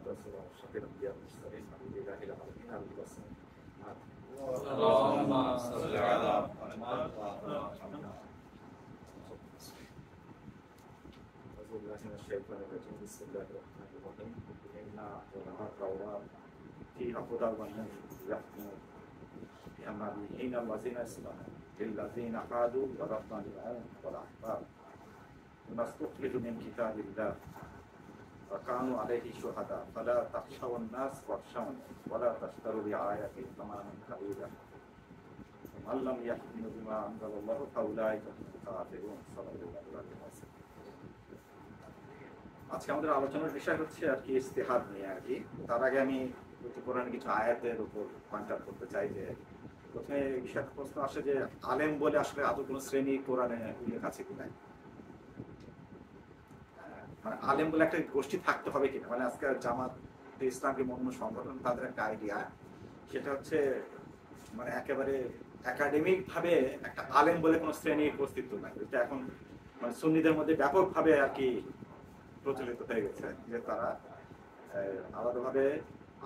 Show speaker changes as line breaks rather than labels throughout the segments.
والسلام على أشرف الأنبياء والمرسلين الحمد لله رب العالمين آمين والسلام.
اللهم صل على محمد
أعوذ بالله من الشيطان الرجيم بسم الله الرحمن الرحيم إنا أعطيناك التوراة فيها هدى ونور يحكم بها النبيين الذين أسلموا للذين هادوا والربانيين والأحبار بما استخرجوا من كتاب الله وكانوا عليه شهداء فلا تخشوا الناس واخشوني ولا تشتروا بآياتي ثمنا قليلا ومن لم يحكم بما أنزل الله فأولئك هم الكافرون صلى الله عليه وسلم. আজকে আমাদের আলোচনার বিষয় হচ্ছে আর কি ইস্তিহাদ নিয়ে আর কি। তার আগে আমি কোরআনের কিছু আয়াতের উপর পয়েন্ট আউট করতে চাই যে প্রথমে বিষয় প্রশ্ন আসে যে আলেম বলে আসলে আদৌ কোনো শ্রেণী কোরআনে উল্লেখ আছে কিনা, মানে আলেম বলে একটা গোষ্ঠী থাকতে হবে কিনা। মানে আজকে জামাত ইসলামী অন্য সংগঠন তাদের একটা আইডিয়া, সেটা হচ্ছে মানে একেবারে একাডেমিক ভাবে একটা আলেম বলে কোনো শ্রেণীর অস্তিত্ব নাই। এটা এখন মানে সুন্নিদের মধ্যে ব্যাপকভাবে আর কি প্রচলিত হয়ে গেছে যে তারা আলাদাভাবে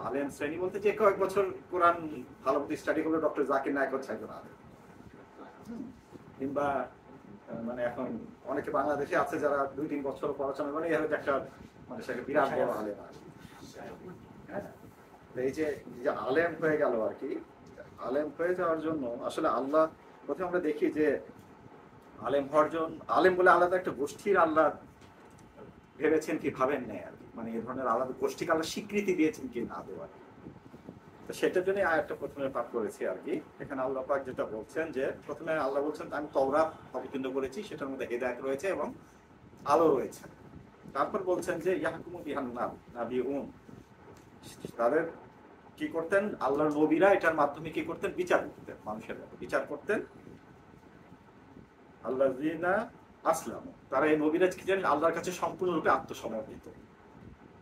আলেম শ্রেণী বলতে যে কয়েক বছর কোরআন ভালোমতো স্টাডি করলে ডক্টর জাকির নায়ক হচ্ছে একজন আলেম, কিংবা মানে এখন অনেকে বাংলাদেশে আছে যারা 2-3 বছর পড়াশোনা করে একটা মানে সেটা বিরাট বড় আলেম। হ্যাঁ, এই যে আলেম হয়ে গেল আর কি, আলেম হয়ে যাওয়ার জন্য আসলে আল্লাহ প্রথমে আমরা দেখি যে আলেম হওয়ার জন্য আলেম বলে আলাদা একটা গোষ্ঠীর আল্লাহ ভেবেছেন কি ভাবেন নেই আর কি, মানে এই ধরনের আলাদা গোষ্ঠীকে আল্লাহ স্বীকৃতি দিয়েছেন কি না দেওয়ার। তো সেটার জন্য আয়াতটা প্রথমে পাঠ করেছি আর কি। এখানে আল্লাহ পাক যেটা বলছেন যে প্রথমে আল্লাহ বলছেন আমি তাওরাত অবতীর্ণ করেছি, সেটার মধ্যে হেদায়েত রয়েছে এবং আলো রয়েছে। তারপর বলছেন যে ইয়াহকুমু বিহান নাবিয়ুন, তাদের কি করতেন আল্লাহর নবীরা এটার মাধ্যমে কি করতেন বিচার করতেন, মানুষের বিচার করতেন। আল্লাযিনা আসলাম, তারা এই নবীরা কি জানেন আল্লাহর কাছে সম্পূর্ণরূপে আত্মসমর্পিত।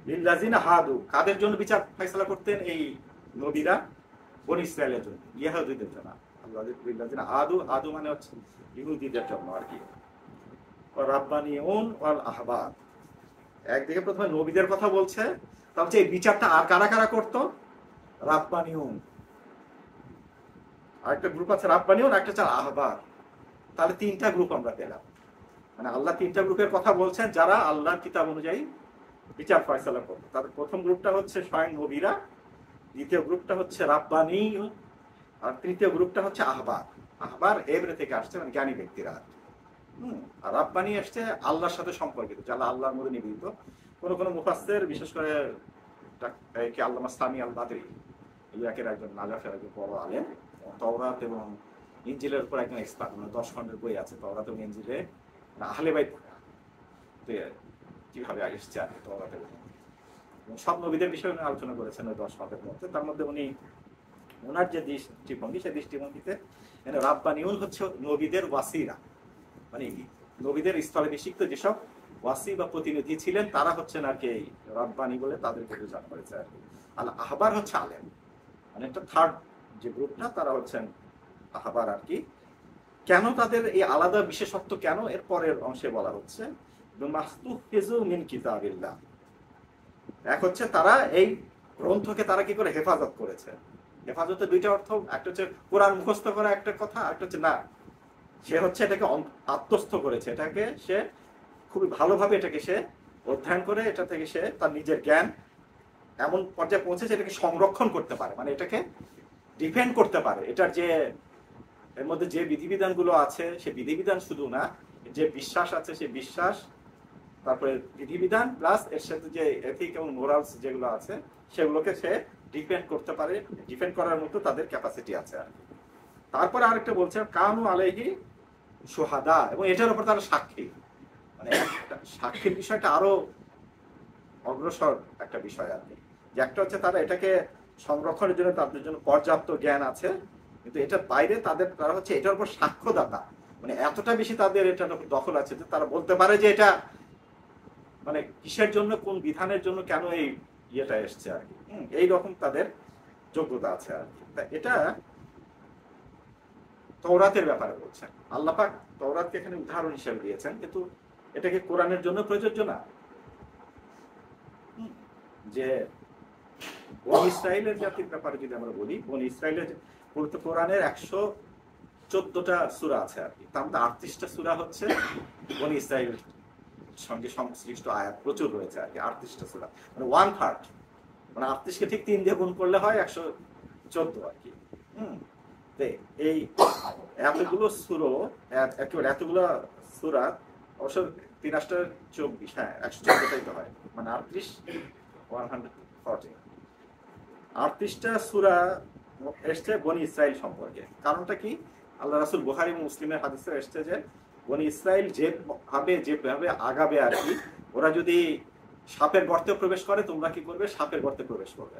লিল্লাযিনা হাদু, কাদের জন্য বিচার ফয়সালা করতেন এই নবীরা? বনী ইসরাইলের জন্য, ইহুদীদের জন্য। লিল্লাযিনা হাদু, হাদু মানে হচ্ছে ইহুদীদের জন্য আর কি। রাব্বানিউন ওয়াল আহবার, একদিকে প্রথমে নবীদের কথা বলছে, তা হচ্ছে এই বিচারটা আর কারা কারা করতো? রাব্বানিউন, আরেকটা গ্রুপ আছে রাব্বানিউন, একটা হচ্ছে আহবার। তাহলে 3টা গ্রুপ আমরা পেলাম। মানে আল্লাহ 3টা গ্রুপের কথা বলছেন যারা আল্লাহর কিতাব অনুযায়ী বিচার ফয়সালা করবে। তাদের প্রথম গ্রুপটা হচ্ছে স্বয়ং নবীরা, দ্বিতীয় গ্রুপটা হচ্ছে রাব্বানি, আর তৃতীয় গ্রুপটা হচ্ছে আহবার। আহবার এবারে থেকে আসছে মানে জ্ঞানী ব্যক্তিরা। আর রাব্বানি আসছে আল্লাহর সাথে সম্পর্কিত, যারা আল্লাহর মধ্যে নিবেদিত। কোনো কোনো মুফাসসির বিশেষ করে কি আল্লামা সামি আল বাদরি, ইরাকের একজন নাজাফের একজন বড় আলেম, তাওরাত এবং ইনজিলের উপর একজন এক্সপার্ট, মানে 10 খণ্ডের বই আছে তাওরাত এবং ইনজিলে আহলে বাইত কিভাবে এসেছে আর কি তাওরাত এবং সব নবীদের বিষয়ে উনি আলোচনা করেছেন ওই 10 খণ্ডের মধ্যে। তার মধ্যে উনি ওনার যে দৃষ্টিভঙ্গি, সেই দৃষ্টিভঙ্গিতে রাব্বানিউন হচ্ছে নবীদের ওয়াসিরা, মানে নবীদের স্থলাভিষিক্ত যেসব ওয়াসি বা প্রতিনিধি ছিলেন তারা হচ্ছেন আর কি রাব্বানি বলে তাদেরকে বোঝানো হয়েছে আর কি। আর আহবার হচ্ছে আলেম, মানে একটা থার্ড যে গ্রুপটা তারা হচ্ছেন আহবার আর কি। কেন তাদের এই আলাদা বিশেষত্ব কেন, এর পরের অংশে বলা হচ্ছে মাহতুফিজু মিন কিতাবিল্লাহ। এক হচ্ছে তারা এই গ্রন্থকে তারা কি করে হেফাজত করেছে। হেফাজতে 2টা অর্থ, একটা হচ্ছে কোরআন মুখস্থ করা একটা কথা, একটা হচ্ছে না সে হচ্ছে এটাকে আত্মস্থ করেছে, এটাকে সে খুবই ভালোভাবে এটাকে সে অধ্যয়ন করে এটা থেকে সে তার নিজের জ্ঞান এমন পর্যায়ে পৌঁছেছে এটাকে সংরক্ষণ করতে পারে, মানে এটাকে ডিফেন্ড করতে পারে। এটার যে এর মধ্যে যে বিধিবিধানগুলো আছে সে বিধিবিধান শুধু না, যে বিশ্বাস আছে সে বিশ্বাস, তারপরে বিধিবিধান প্লাস এর সাথে যে এথিক এবং মোরালস যেগুলো আছে সেগুলোকে সে ডিফেন্ড করতে পারে, ডিফেন্ড করার মতো তাদের ক্যাপাসিটি আছে আর কি। তারপরে আরেকটা বলছে কানু আলাইহি শুহাদা, এবং এটার উপর তারা সাক্ষী, মানে সাক্ষীর বিষয়টা আরো অগ্রসর একটা বিষয় আর কি। যে একটা হচ্ছে তারা এটাকে সংরক্ষণের জন্য তাদের জন্য পর্যাপ্ত জ্ঞান আছে, কিন্তু এটার বাইরে তারা হচ্ছে এটার উপর সাক্ষ্যদাতা, মানে এতটা বেশি তাদের এটার উপর দখল আছে যে তারা বলতে পারে যে এটা মানে কিসের জন্য, কোন বিধানের জন্য, কেন এই ইয়েটা এসছে আর কি। এইরকম তাদের যোগ্যতা আছে আর কি। এটা তাওরাতের ব্যাপারে বলছেন আল্লাহ পাক। তাওরাতকে এখানে উদাহরণ হিসেবে দিয়েছেন, কিন্তু এটাকে কোরআনের জন্য প্রযোজ্য না। যে বনি ইসরাইলের জাতির ব্যাপারে যদি আমরা বলি, বনি ইসরাইলের পবিত্র কোরআনের 114টা সূরা আছে আর কি, তার মধ্যে 38টা সূরা হচ্ছে বনি ইসরাইলের সঙ্গে সংশ্লিষ্ট আয়াত প্রচুর রয়েছে আর কি। 38টা সূরা মানে 1/3, মানে 38কে ঠিক 3 দিয়ে গুণ করলে হয় 114 আর কি। এই এতগুলো সূরা, একেবারে এতগুলো সূরা, অবশ্য 3/24, হ্যাঁ 114টাই তো হয়, মানে 38টা সূরা এসছে বনি ইসরাইল সম্পর্কে। কারণটা কি? আল্লাহ রাসূল বুখারী এবং মুসলিমের হাদিসে এসছে যে বনি ইসরাইল যেভাবে আগাবে আর কি, ওরা যদি সাপের গর্তে প্রবেশ করে, তোমরা কি করবে? সাপের গর্তে প্রবেশ করবে।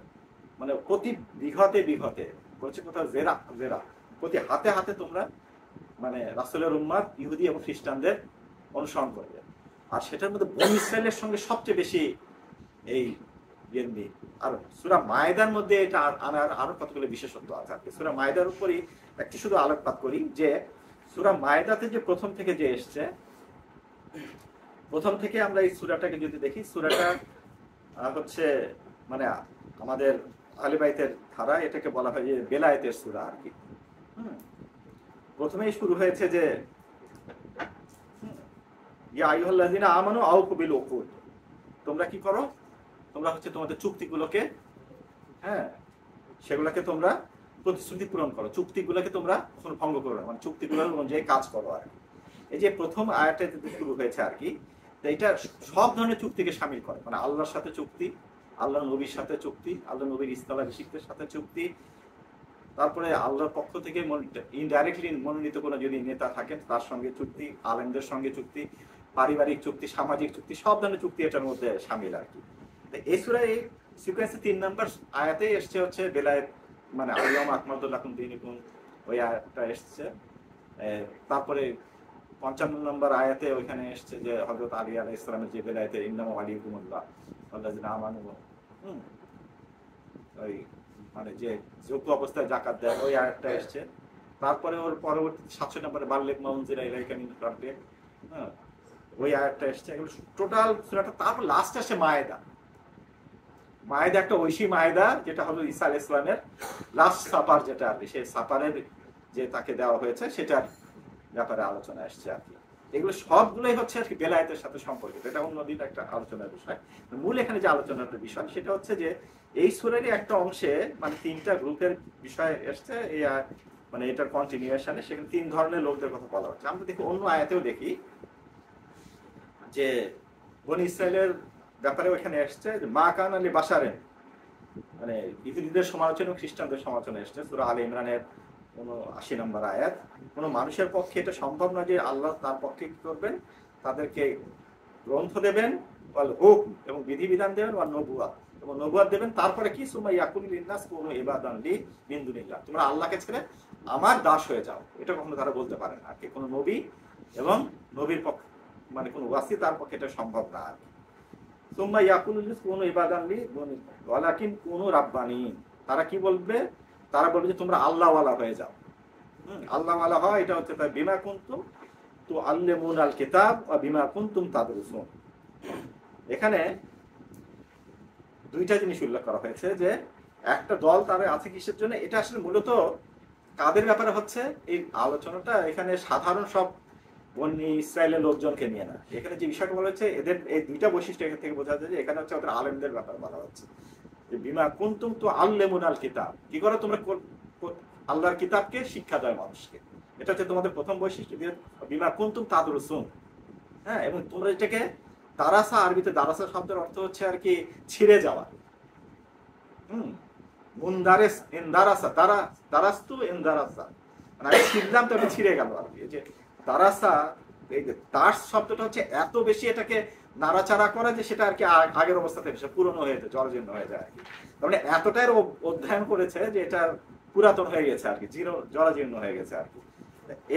মানে প্রতি বিঘতে বলছে কোথাও জেরা প্রতি হাতে হাতে তোমরা মানে রাসূলের উম্মত ইহুদি এবং খ্রিস্টানদের অনুসরণ করবে। আর সেটার মধ্যে বনি ইসরাইলের সঙ্গে সবচেয়ে বেশি এই ইয়েন্দি। আর সূরা মায়েদার মধ্যে এটা আনার আরো কতগুলো বিশেষত্ব আছে আর কি। সূরা মায়েদার উপরই একটু শুধু আলোকপাত করি যে সূরা মায়েদাতে যে প্রথম থেকে যে এসছে, প্রথম থেকে আমরা এই সূরাটাকে যদি দেখি, সূরাটা হচ্ছে মানে আমাদের আহলে বাইতের ধারা এটাকে বলা হয় যে বেলায়েতের সূরা আর কি। প্রথমেই শুরু হয়েছে যে ইয়া আইয়ুহাল্লাযিনা আমানু আউফু বিল উকুদ, তোমরা কি করো? তোমরা হচ্ছে তোমাদের চুক্তিগুলোকে, হ্যাঁ সেগুলোকে তোমরা প্রতিশ্রুতি পূরণ করো, চুক্তিগুলোকে তোমরা কখনো ভঙ্গ করো না, মানে চুক্তিগুলোর অনুযায়ী কাজ করো আর কি। এই যে প্রথম আয়াতে শুরু হয়েছে আর কি, এটা সব ধরনের চুক্তিকে শামিল করে, মানে আল্লাহর সাথে চুক্তি, আল্লাহ নবীর সাথে চুক্তি, আল্লাহ নবীর স্থলাভিষিক্তের সাথে চুক্তি, তারপরে আল্লাহর পক্ষ থেকে ইনডাইরেক্টলি মনোনীত কোনো যদি নেতা থাকেন তার সঙ্গে চুক্তি, আলেমদের সঙ্গে চুক্তি, পারিবারিক চুক্তি, সামাজিক চুক্তি, সব ধরনের চুক্তি এটার মধ্যে শামিল আর কি। এই সূরা এই সিকোয়েন্সে 3 নম্বর আয়াতে এসছে হচ্ছে বেলায়েত, মানে আল-ইয়াওমা আকমালতু লাকুম দীনাকুম, ওই আয়াতটা এসছে। তারপরে 55 নম্বর আয়াতে ওইখানে এসছে যে হযরত আলী আলাইহিস সালামের যে বেলায়েতে ইন্নামা ওয়ালিয়ুকুমুল্লাহ ওয়াল্লাযিনা আমানু, ওই মানে যে যোগ্য অবস্থায় যাকাত দেয়, ওই আয়াতটা এসছে। তারপরে ওর পরবর্তী 700 নম্বরে বাল্লিগ মা উনজিলা ইলাইকা মিন রাব্বিক, ওই আয়াতটা এসছে। এগুলো টোটাল সূরাটা। তারপর লাস্ট আসে মায়েদা। মায়েদা একটা ঐশী মায়েদা, যেটা হলো ঈসা আলাইহিস সালামের লাস্ট সাপার, যেটা আর কি সেই সাপারের যে তাকে দেওয়া হয়েছে সেটার ব্যাপারে আলোচনা আসছে আর কি। এগুলো সবগুলোই হচ্ছে আর কি বেলায়েতের সাথে সম্পর্কিত। এটা অন্যদিন একটা আলোচনার বিষয়। মূল এখানে যে আলোচনার বিষয় সেটা হচ্ছে যে এই সূরারই একটা অংশে মানে 3টা গ্রুপের বিষয় এসছে, এই মানে এটার কন্টিনিউশনে সেখানে 3 ধরনের লোকদের কথা বলা হচ্ছে। আমরা দেখি অন্য আয়াতেও দেখি যে বনি ইসরাইলের ব্যাপারে ওখানে এসছে যে মা কান আলী বাশারেন, মানে ইহুদিদের সমালোচনা এবং খ্রিস্টানদের সমালোচনা এসছে সূরা আলে ইমরানের 80 নম্বর আয়াত। কোনো মানুষের পক্ষে এটা সম্ভব না যে আল্লাহ তার পক্ষে কি করবেন, তাদেরকে গ্রন্থ দেবেন, হুকম এবং বিধিবিধান দেবেন, বা নবুয়াত এবং নবুয়াত দেবেন। তারপরে কি সুম্মা ইয়াকুলু লিন-নাস কুনু ইবাদান লি মিন দুনিল্লাহ, তোমরা আল্লাহকে ছেড়ে আমার দাস হয়ে যাও। এটা কখনো তারা বলতে পারে না আর কি। কোনো নবী এবং নবীর পক্ষে মানে কোনো ওয়াসি তার পক্ষে এটা সম্ভব না আর কি। সুম্মা ইয়াকুলু লিন-নাস কুনু ইবাদান লি ওয়ালাকিন কুনু রাব্বানিন, তারা কি বলবে? তারা বলবে যে তোমরা আল্লাহওয়ালা হয়ে যাও। আল্লাহওয়ালা হয়, এটা হচ্ছে তাই বিমা কুনতুম তুআল্লিমুনাল কিতাব ওয়া বিমা কুনতুম তাদরুসুন। এখানে 2টা জিনিস উল্লেখ করা হয়েছে যে একটা দল তারা আছে কিসের জন্য। এটা আসলে মূলত কাদের ব্যাপারে হচ্ছে এই আলোচনাটা, এখানে সাধারণ সব বনি ইসরায়েলের লোকজনকে নিয়ে না। এখানে যে বিষয়টা বলা হচ্ছে এদের এই 2টা বৈশিষ্ট্য এখান থেকে বোঝা যায় যে এখানে হচ্ছে ওদের আলেমদের ব্যাপারে বলা হচ্ছে যে বিমা কুনতুম তুআল্লিমুনাল কিতাব, কি করো তোমরা আল্লাহর কিতাবকে শিক্ষা দেয় মানুষকে। এটা হচ্ছে তোমাদের প্রথম বৈশিষ্ট্য। বিমা কুনতুম তাদরুসুন, হ্যাঁ, এবং তোমরা এটাকে দারাসা, আরবিতে দারাসা শব্দের অর্থ হচ্ছে আর কি ছিঁড়ে যাওয়া। মুনদারেস ইনদারাসা, দারাস্তু ইনদারাসা, মানে আমি ছিঁড়লাম তো এটা ছিঁড়ে গেল আর কি। যে দারাসা, এই যে দাস শব্দটা হচ্ছে এত বেশি এটাকে নাড়াচাড়া করা যে সেটা আর কি আগের অবস্থা থেকে পুরনো হয়ে যায়, জরাজীর্ণ হয়ে যায় আর কি। তার মানে এতটাই অধ্যয়ন করেছে যে এটা পুরাতন হয়ে গেছে আর কি, জরাজীর্ণ হয়ে গেছে আর কি।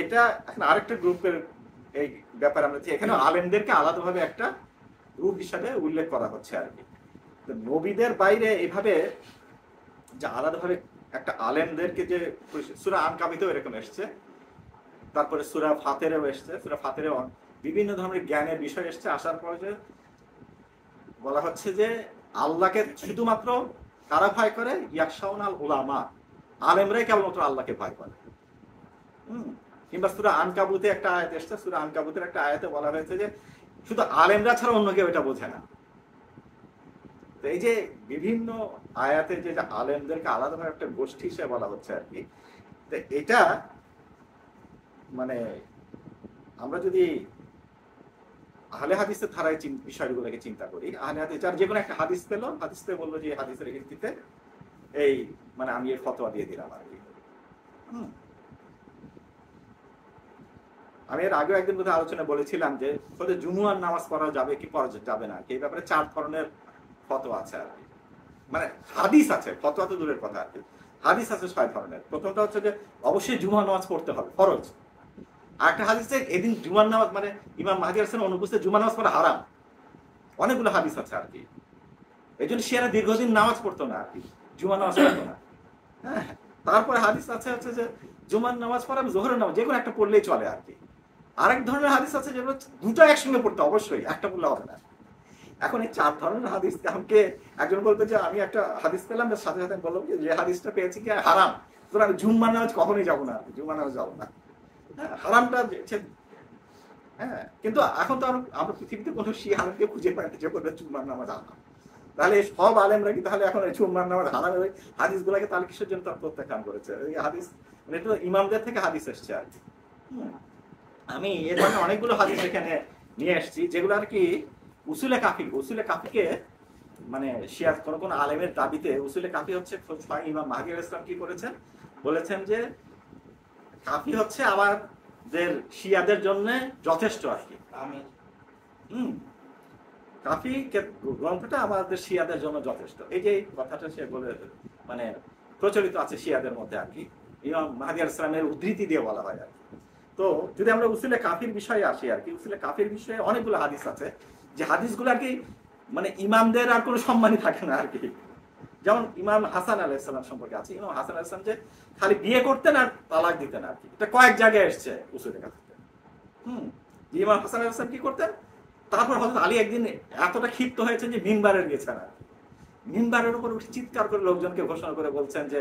এটা এখন আরেকটা গ্রুপের এই ব্যাপারে আমরা এখানে আলেমদেরকে আলাদাভাবে একটা গ্রুপ হিসাবে উল্লেখ করা হচ্ছে আর কি। নবীদের বাইরে এইভাবে যে আলাদাভাবে একটা আলেমদেরকে যে সূরা আনকাবিতেও এরকম এসছে, তারপরে সূরা ফাতিরেও এসছে। সূরা ফাতিরেও বিভিন্ন ধরনের জ্ঞানের বিষয় এসছে। আসার পরে যে বলা হচ্ছে যে আল্লাহকে শুধুমাত্র কারা ভয় করে? ইয়াকশাউনাল উলামা, আলেমরাই কেবলমাত্র আল্লাহকে ভয় করে। কিংবা সূরা আনকাবুতে একটা আয়াত এসেছে, সূরা আনকাবুতের একটা আয়াতে বলা হয়েছে যে শুধু আলেমরা ছাড়া অন্য কেউ এটা বোঝে না। তো এই যে বিভিন্ন আয়াতে যে আলেমদেরকে আলাদাভাবে একটা গোষ্ঠী হিসেবে বলা হচ্ছে আর কি, তো এটা মানে আমরা যদি আহলে হাদিসের ধারায় বিষয়গুলোকে চিন্তা করি, আহলে হাদিস যার যে কোনো একটা হাদিস পেলো, হাদিস পেয়ে বললো যে হাদিসের ভিত্তিতে এই মানে আমি এর ফতোয়া দিয়ে দিলাম আর কি। আমি এর আগেও একদিন বোধহয় আলোচনা বলেছিলাম যে জুমুয়ার নামাজ পড়া যাবে কি পড়া যাবে না, এই ব্যাপারে 4 ধরনের ফতোয়া আছে আর কি। মানে হাদিস আছে, ফতোয়া তো দূরের কথা আর কি, হাদিস আছে 6 ধরনের। প্রথমটা হচ্ছে যে অবশ্যই জুমার নামাজ পড়তে হবে, ফরজ। আরেকটা হাদিসে এদিন জুমার নামাজ মানে ইমাম মাহদী আলাইহিস অনুপস্থিত জুমার নামাজ পড়া হারাম। অনেকগুলো হাদিস আছে আর কি। এই জন্য সেরা দীর্ঘদিন নামাজ পড়তো না আর কি, জুমার নামাজ পড়তো না। হ্যাঁ, তারপরে হাদিস আছে হচ্ছে যে জুমার নামাজ পড়া, জোহরের নামাজ যে কোনো একটা পড়লেই চলে আর কি। আরেক ধরনের হাদিস আছে যেগুলো দুটো একসঙ্গে পড়তে অবশ্যই, একটা পড়লে হবে না। এখন এই 4 ধরনের হাদিস আমাকে একজন বলতো যে আমি একটা হাদিস পেলাম, সাথে সাথে বললাম যে হাদিসটা পেয়েছি কি হারাম, তোর আমি জুম্মার নামাজ কখনোই যাবো না, জুম্মার নামাজ যাবো না। হ্যাঁ, হারামটা হ্যাঁ, কিন্তু এখন তো আমরা পৃথিবীতে কোনো আলেমকে খুঁজে পাই না যে বলবে জুম্মার নামাজ হারাম। তাহলে সব আলেমরা কি তাহলে এখন জুম্মার নামাজ হারাম হাদিস গুলাকে তাহলে কিসের জন্য তার প্রত্যাখ্যান করেছে? এই হাদিস মানে এটা ইমামদের থেকে হাদিস এসছে আর কি। আমি এর মানে অনেকগুলো হাদিস এখানে নিয়ে এসেছি যেগুলো আর কি উসুলে কাফিকে মানে শিয়া কোন আলেমের দাবিতে উসুলে কাফি হচ্ছে ইমাম মাহদী আলাইহিস সালাম কি করেছেন, বলেছেন যে কাফি হচ্ছে আমাদের শিয়াদের জন্য যথেষ্ট আর কি। কাফি গ্রন্থটা আমাদের শিয়াদের জন্য যথেষ্ট, এই যে কথাটা সে বলে মানে প্রচলিত আছে শিয়াদের মধ্যে আর কি, ইমাম মাহদী আলাইহিস সালামের উদ্ধৃতি দিয়ে বলা হয় আর কি। তো যদি আমরা উসুলে কাফির বিষয়ে আসি আর কি, উসুলে কাফির বিষয়ে অনেকগুলো হাদিস আছে যে হাদিসগুলো আর কি মানে ইমামদের আর কোনো সম্মানই থাকে না আর কি। যেমন ইমাম হাসান আলাইহিস সালাম সম্পর্কে আছে, ইমাম হাসান আলাইহিস সালাম যে খালি বিয়ে করতেন আর তালাক দিতেন আর কি, এটা কয়েক জায়গায় এসছে উসুলে কাফিতে। ইমাম হাসান আলাইহিস সালাম কি করতেন, তারপর হযরত আলী একদিন এতটা ক্ষিপ্ত হয়েছেন যে মিম্বারে গেছেন আর মিম্বারের উপর উঠে চিৎকার করে লোকজনকে ঘোষণা করে বলছেন যে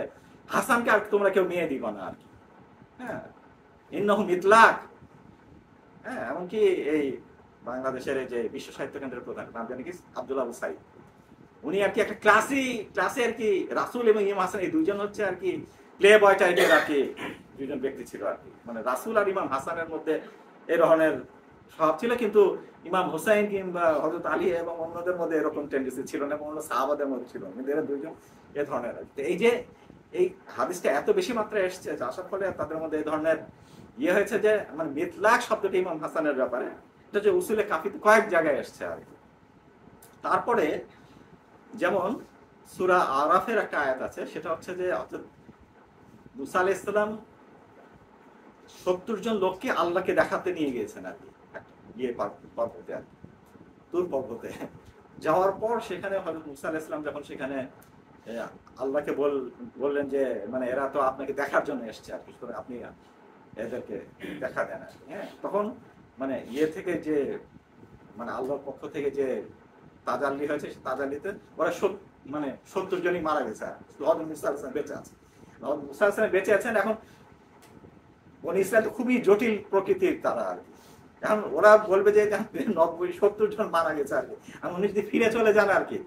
হাসানকে আর তোমরা কেউ মেয়ে দিবা না আর কি। হ্যাঁ, ইন্নাহু মিতলাক। হ্যাঁ, এমনকি এই বাংলাদেশের এই যে বিশ্ব সাহিত্য কেন্দ্রের প্রধান নাম জানি কি আব্দুল আবু সাইদ, উনি আর কি একটা ক্লাসে আর কি রাসূল এবং ইমাম হাসান এই দুইজন হচ্ছে আর কি প্লে বয় টাইপের আর কি দুইজন ব্যক্তি ছিল আর কি। মানে রাসূল আর ইমাম হাসানের মধ্যে এই ধরনের স্বভাব ছিল, কিন্তু ইমাম হুসাইন কিংবা হযরত আলী এবং অন্যদের মধ্যে এরকম টেন্ডেন্সি ছিল না, এবং অন্য সাহাবাদের মধ্যে ছিল, কিন্তু এরা দুইজন এই ধরনের। এই যে এই হাদিসটা এত বেশি মাত্রায় এসছে আসার ফলে তাদের মধ্যে এই ধরনের ইয়ে হয়েছে যে মানে মিতলাক শব্দটি ইমাম হাসানের ব্যাপারে এটা যে উসুলে কাফিতে কয়েক জায়গায় এসছে আর কি। তারপরে যেমন সূরা আরাফের একটা আয়াত আছে, সেটা হচ্ছে যে মুসা আলাইহিস সালাম 70 জন লোককে আল্লাহকে দেখাতে নিয়ে গিয়েছেন আর কি, ইয়ে পর্বতে আর তুর পর্বতে যাওয়ার পর সেখানে হযরত মুসা আলাইহিস সালাম যখন সেখানে আল্লাহকে বললেন যে মানে এরা তো আপনাকে দেখার জন্য এসছে আর কি, আপনি এদেরকে দেখা দেন আর কি। হ্যাঁ, তখন মানে ইয়ে থেকে যে মানে আল্লাহর পক্ষ থেকে যে তাজাল্লি হয়েছে, তাজাল্লিতে ওরা মানে 70 জনই মারা গেছে, হযরত মুসা আলাইহিস সালাম বেঁচে আছে। হযরত মুসা আলাইহিস সালাম বেঁচে আছেন। এখন বনি ইসরাইল তো খুবই জটিল প্রকৃতির তারা আর কি, এখন ওরা বলবে যে 70 জন মারা গেছে আর কি, আর উনি যদি ফিরে চলে যান আর কি,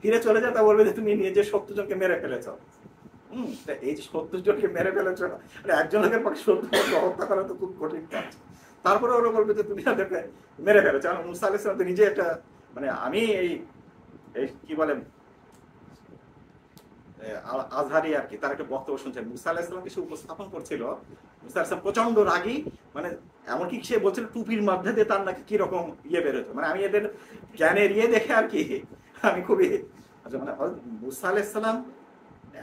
ফিরে চলে যায় তা বলবে যে তুমি নিজে 70 জনকে মেরে ফেলেছ। এই যে 70 জনকে মেরে ফেলেছ, একজন লোকের পক্ষে 70 জনকে হত্যা করা তো খুব কঠিন কাজ। তারপরে ওরা বলবে যে তুমি তাদেরকে মেরে ফেলেছ। মুসা আলাইহিস সালাম তো নিজে একটা মানে আমি এই কি বলেন আজহারি আর কি, তার একটা বক্তব্য শুনছেন, মুসা আলাইহিস সালাম কিছু উপস্থাপন করছিল। মুসা আলাইহিস সালাম প্রচন্ড রাগী, মানে এমনকি সে বলছিল টুপির মধ্যে দিয়ে তার নাকি কিরকম ইয়ে বেরোতো। মানে আমি এদের জ্ঞানের ইয়ে দেখে আর কি আমি খুবই মানে মুসা আলাইহিস সালাম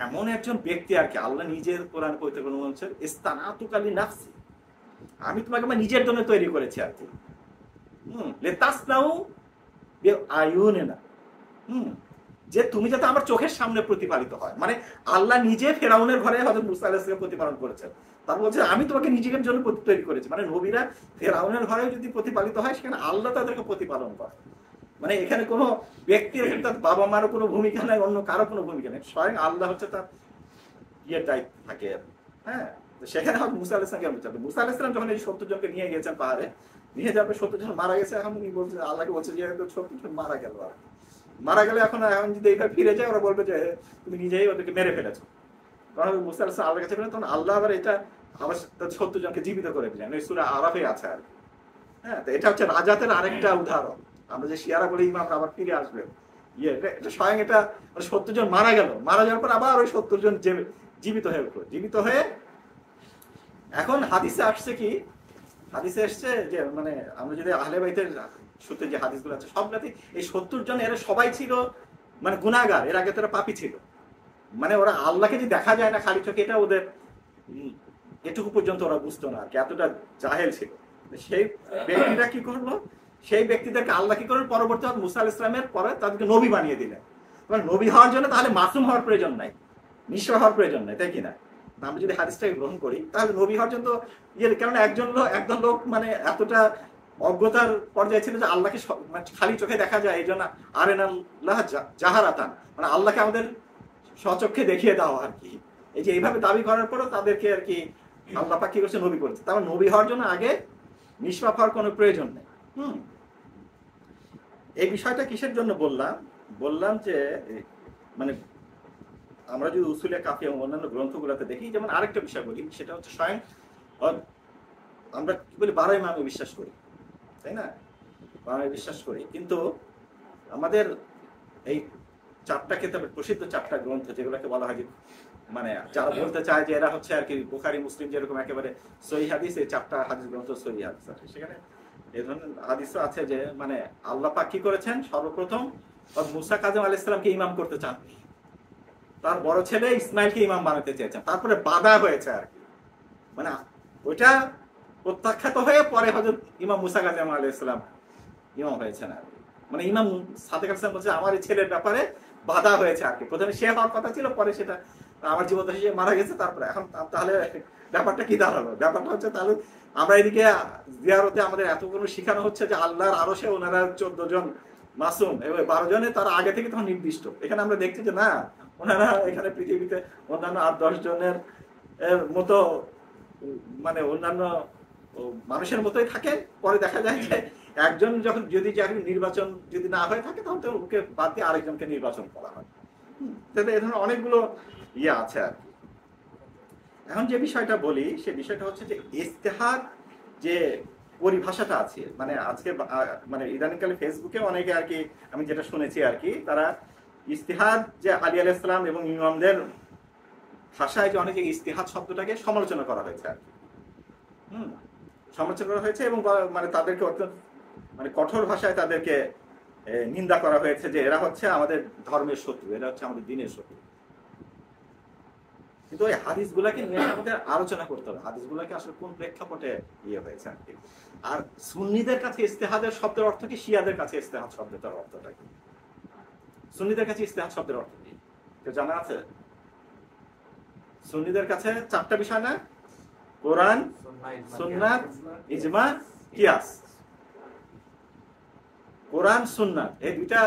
এমন একজন ব্যক্তি আর কি, আল্লাহ নিজের কোরআন পবিত্র গ্রন্থে বলছেন ইস্তানাতুকা লিনাফসি, আমি তোমাকে আমার নিজের জন্য তৈরি করেছি আর কি। লিতাসনাউ বিআয়ুনিনা, যে তুমি যাতে আমার চোখের সামনে প্রতিপালিত হয়। মানে আল্লাহ নিজে ফেরাউনের ঘরে হযরত মুসা আলাইহিস সালাম প্রতিপালন করেছেন, তার বলছে আমি তোমাকে নিজের জন্য তৈরি করেছি। মানে নবীরা ফেরাউনের ঘরে যদি প্রতিপালিত হয় সেখানে আল্লাহ তাদেরকে প্রতিপালন করে। মানে এখানে কোনো ব্যক্তির তার বাবা মারও কোনো ভূমিকা নাই, অন্য কারো কোনো ভূমিকা নেই, স্বয়ং আল্লাহ হচ্ছে তার ইয়ের দায়িত্ব থাকে। হ্যাঁ, সেখানে হয়তো মুসা আলাইহিস সালাম বুঝতে হবে। মুসা আলাইহিস সালাম যখন এই 70 জনকে নিয়ে গেছেন পাহাড়ে, নিয়ে যাবে 70 জন মারা গেছে, এখন উনি বলছে, আল্লাহকে বলছে যে 70 জন মারা গেল, আর মারা গেলে এখন যদি এইভাবে ফিরে যায় ওরা বলবে যে তুমি নিজেই ওদেরকে মেরে ফেলেছো। তখন মুসা আলাইহিস সালাম আল্লাহর কাছে বললেন, তখন আল্লাহ আবার এটা আবার 70 জনকে জীবিত করে দিলেন, এই সূরা আরাফে আছে আর। হ্যাঁ, তো এটা হচ্ছে রাজাতের আরেকটা উদাহরণ। আমরা যে শিয়ারা বলি ইমাম আবার ফিরে আসবে, এটা স্বয়ং এটা 70 জন মারা গেল, মারা যাওয়ার পর আবার ওই 70 জন জীবিত হয়ে উঠলো, জীবিত হয়ে এখন হাদিসে আসছে কি, হাদিসে এসছে যে মানে আমরা যদি আহলে বাইতের সূত্রে যে হাদিসগুলো আছে সবগুলোতে এই 70 জন এরা সবাই ছিল মানে গুনাহগার, এর আগে তারা পাপী ছিল, মানে ওরা আল্লাহকে যে দেখা যায় না খালি চোখে এটা ওদের এটুকু পর্যন্ত ওরা বুঝতো না আর কি, এতটা জাহেল ছিল। সেই ব্যক্তিরা কি করলো, সেই ব্যক্তিদেরকে আল্লাহ কি করলেন, পরবর্তী মুসা আলাইহিস সালামের পরে তাদেরকে নবী বানিয়ে দিলেন। নবী হওয়ার জন্য তাহলে মাসুম হওয়ার প্রয়োজন নাই, নিঃস্ব হওয়ার প্রয়োজন নাই, তাই কিনা? আমরা যদি হাদিসটাকে গ্রহণ করি তাহলে নবী হওয়ার জন্য কারণ একজন লোক মানে এতটা অজ্ঞতার পর্যায়ে ছিল যে আল্লাহকে খালি চোখে দেখা যায়, এই জন্য আরেনাল্লাহ জাহারাতান, মানে আল্লাহকে আমাদের স্বচক্ষে দেখিয়ে দেওয়া আর কি। এই যে এইভাবে দাবি করার পরও তাদেরকে আর কি আল্লাহ পাক কি করছে, নবী করেছে। তারপর নবী হওয়ার জন্য আগে নিষ্পাপ হওয়ার কোনো প্রয়োজন নেই। এই বিষয়টা কিসের জন্য বললাম যে মানে আমরা যদি উসুলে কাফি এবং অন্যান্য গ্রন্থগুলোতে দেখি, যেমন আরেকটা বিষয় বলি, সেটা হচ্ছে স্বয়ং আমরা কি বলি 12 ইমামে বিশ্বাস করি, তাই না? 12 বিশ্বাস করি, কিন্তু আমাদের এই 4টা কিতাব, প্রসিদ্ধ 4টা গ্রন্থ যেগুলোকে বলা হয় যে মানে যারা বলতে চায় যে এরা হচ্ছে আর কি বুখারী মুসলিম যেরকম একেবারে সহিহ হাদিস, এই 4টা হাদিস গ্রন্থ সহিহ হাদিস আছে। সেখানে এই ধরনের হাদিসও আছে যে মানে আল্লাহ পাক কি করেছেন, সর্বপ্রথম মুসা কাযিম আলাইহিস সালামকে ইমাম করতে চান, তার বড় ছেলে ইসমাইলকে ইমাম বানাতে চেয়েছেন, তারপরে বাধা হয়েছে আর কি, মানে ওইটা প্রত্যাখ্যাত হয়ে পরে হযরত ইমাম মুসা কাযিম আলাইহিস সালাম ইমাম হয়েছেন আর কি। মানে ইমাম সাদেক আলাইহিস সালাম বলছে আমার এই ছেলের ব্যাপারে বাধা হয়েছে আর কি, প্রথমে সে হওয়ার কথা ছিল, পরে সেটা আমার জীবদ্দশায় সে মারা গেছে, তারপরে এখন তাহলে ব্যাপারটা কি দাঁড়ালো? ব্যাপারটা হচ্ছে তাহলে আমরা এদিকে জিয়ারতে আমাদের এতগুলো শেখানো হচ্ছে যে আল্লাহর আরশে ওনারা 14 জন মাসুম এবং 12 জনে তারা আগে থেকে তখন নির্দিষ্ট। এখানে আমরা দেখছি যে না, ওনারা এখানে পৃথিবীতে অন্যান্য 8-10 জনের মতো মানে অন্যান্য মানুষের মতোই থাকেন। পরে দেখা যায় যে একজন যখন যদি নির্বাচন যদি না হয়ে থাকে তখন তো ওকে বাদ দিয়ে আরেকজনকে নির্বাচন করা হয়। তাহলে এ ধরনের অনেকগুলো ইয়ে আছে আর কি। এখন যে বিষয়টা বলি সে বিষয়টা হচ্ছে যে ইজতিহাদ যে পরিভাষাটা আছে, মানে আজকে মানে ইদানিংকালে ফেসবুকে অনেকে আর কি আমি যেটা শুনেছি আর কি, তারা ইজতিহাদ যে আলী আলাইহিস সালাম এবং ইমামদের ভাষায় যে অনেকে ইজতিহাদ শব্দটাকে সমালোচনা করা হয়েছে আর কি, সমালোচনা করা হয়েছে এবং মানে তাদেরকে অত্যন্ত মানে কঠোর ভাষায় তাদেরকে নিন্দা করা হয়েছে যে এরা হচ্ছে আমাদের ধর্মের শত্রু, এরা হচ্ছে আমাদের দ্বীনের শত্রু। কিন্তু ওই হাদিসগুলাকে নিয়ে আমাদের আলোচনা করতে হবে, হাদিসগুলাকে আসলে কোন প্রেক্ষাপটে ইয়ে হয়েছে আর কি। আর সুন্নিদের কাছে ইজতিহাদের শব্দের অর্থ কি, শিয়াদের কাছে ইজতিহাদ শব্দের অর্থটা কি? সুন্নিদের কাছে ইজতিহাদ শব্দের অর্থ কি কেউ জানা আছে? সুন্নিদের কাছে 4টা বিষয় না, কোরআন, সুন্নাত, ইজমা, কিয়াস। কোরআন সুন্নাত এই দুইটা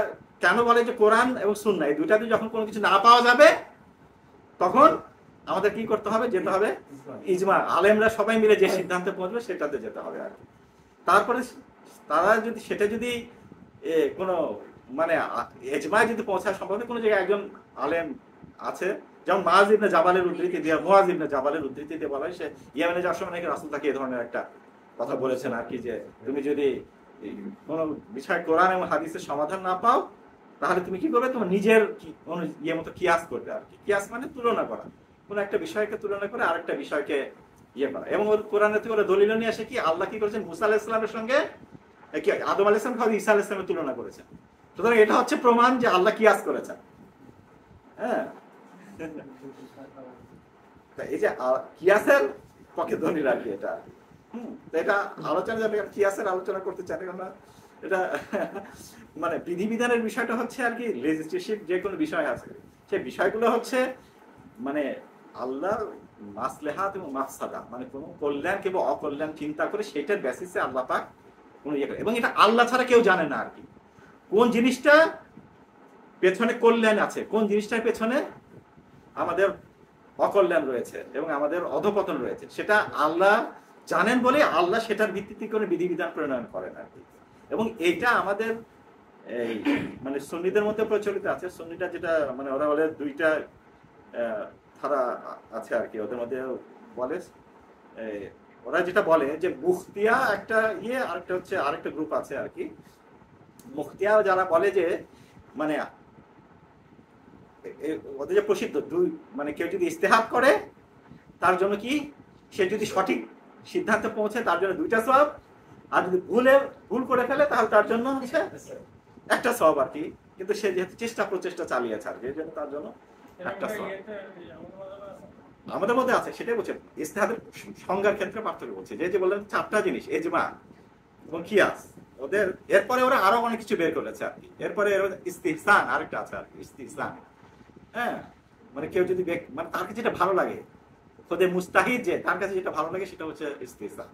কেন বলে যে কোরআন এবং সুন্নাত, এই দুইটাতে যখন কোনো কিছু না পাওয়া যাবে তখন আমাদের কি করতে হবে, যেতে হবে ইজমা, আলেমরা সবাই মিলে যে সিদ্ধান্তে পৌঁছবে সেটাতে যেতে হবে আর কি। তারপরে তারা যদি সেটা যদি কোনো মানে ইজমায় যদি পৌঁছায় সম্ভব, কোনো জায়গায় একজন আলেম আছে, যেমন মুআয ইবনে জাবালের উদ্ধৃতি দিয়ে, মুআয ইবনে জাবালের উদ্ধৃতি দিয়ে বলা হয় সে ইয়েমেনে যাওয়ার সময় নাকি রাসূল তাকে এই ধরনের একটা কথা বলেছেন আর কি, যে তুমি যদি কোন বিষয় কোরআন এবং হাদিসের সমাধান না পাও তাহলে তুমি কি করবে, তোমার নিজের ইয়ে মতো কিয়াস করবে আর কি। কিয়াস মানে তুলনা করা, কোন একটা বিষয়কে তুলনা করে আরেকটা বিষয়কে ইয়ে করা। এবং ওর কোরআনের থেকে ওরা দলিল নিয়ে আসে কি আল্লাহ কি করেছেন মুসা আলাইহিস সালামের সঙ্গে কি আদম আলাইহিস সালাম ঈসা আলাইহিস সালামের তুলনা করেছেন। সুতরাং এটা হচ্ছে প্রমাণ যে আল্লাহ কিয়াস করেছেন। হ্যাঁ, এই যে কিয়াসের পক্ষে দলিল আর কি এটা। এটা আলোচনা যাবে, কিয়াসের আলোচনা করতে চাই না, এটা মানে বিধিবিধানের বিষয়টা হচ্ছে আর কি লেজিসলেটিভ যে কোনো বিষয় আছে সেই বিষয়গুলো হচ্ছে মানে আল্লাহর মাসলেহাত এবং মাফসাদা, মানে কোনো কল্যাণ কিংবা অকল্যাণ চিন্তা করে সেটার বেসিসে আল্লাহ পাক কোনো ইয়ে করে, এবং এটা আল্লাহ ছাড়া কেউ জানে না আর কি। কোন জিনিসটা পেছনে কল্যাণ আছে, কোন জিনিসটার পেছনে আমাদের অকল্যাণ রয়েছে এবং আমাদের অধপতন রয়েছে, সেটা আল্লাহ জানেন বলে আল্লাহ সেটার ভিত্তিতে কোনো বিধিবিধান প্রণয়ন করেন আর কি। এবং এইটা আমাদের এই মানে সুন্নিদের মধ্যে প্রচলিত আছে। সুন্নিটা যেটা মানে ওরা বলে দুইটা ধারা আছে আর কি ওদের মধ্যে বলে, ওরা যেটা বলে যে মুখতিয়া একটা আরেকটা হচ্ছে আরেকটা গ্রুপ আছে আর কি। মুখতিয়া যারা বলে যে মানে ওদের যে প্রসিদ্ধ দুই মানে কেউ যদি ইস্তেহাদ করে তার জন্য কি, সে যদি সঠিক সিদ্ধান্তে পৌঁছে তার জন্য 2টা সওয়াব, আর যদি ভুল করে ফেলে তাহলে তার জন্য হচ্ছে 1টা সওয়াব আর কি। কিন্তু সে যেহেতু প্রচেষ্টা চালিয়েছে আর কি, এই জন্য তার জন্য 1টা সওয়াব। আমাদের মধ্যে আছে, সেটাই বলছে ইস্তেহাদের সংজ্ঞার ক্ষেত্রে পার্থক্য বলছে। যে বললেন 4টা জিনিস, এজমা এবং কিয়াস, ওদের এরপরে ওরা আরো অনেক কিছু বের করেছে আর কি। এরপরে ইস্তিহসান আরেকটা আছে আর কি, ইস্তিহসান। হ্যাঁ, মানে কেউ যদি মানে তার কাছে যেটা ভালো লাগে, খোদে মুস্তাহিদ যে তার কাছে যেটা ভালো লাগে সেটা হচ্ছে ইস্তিহসান।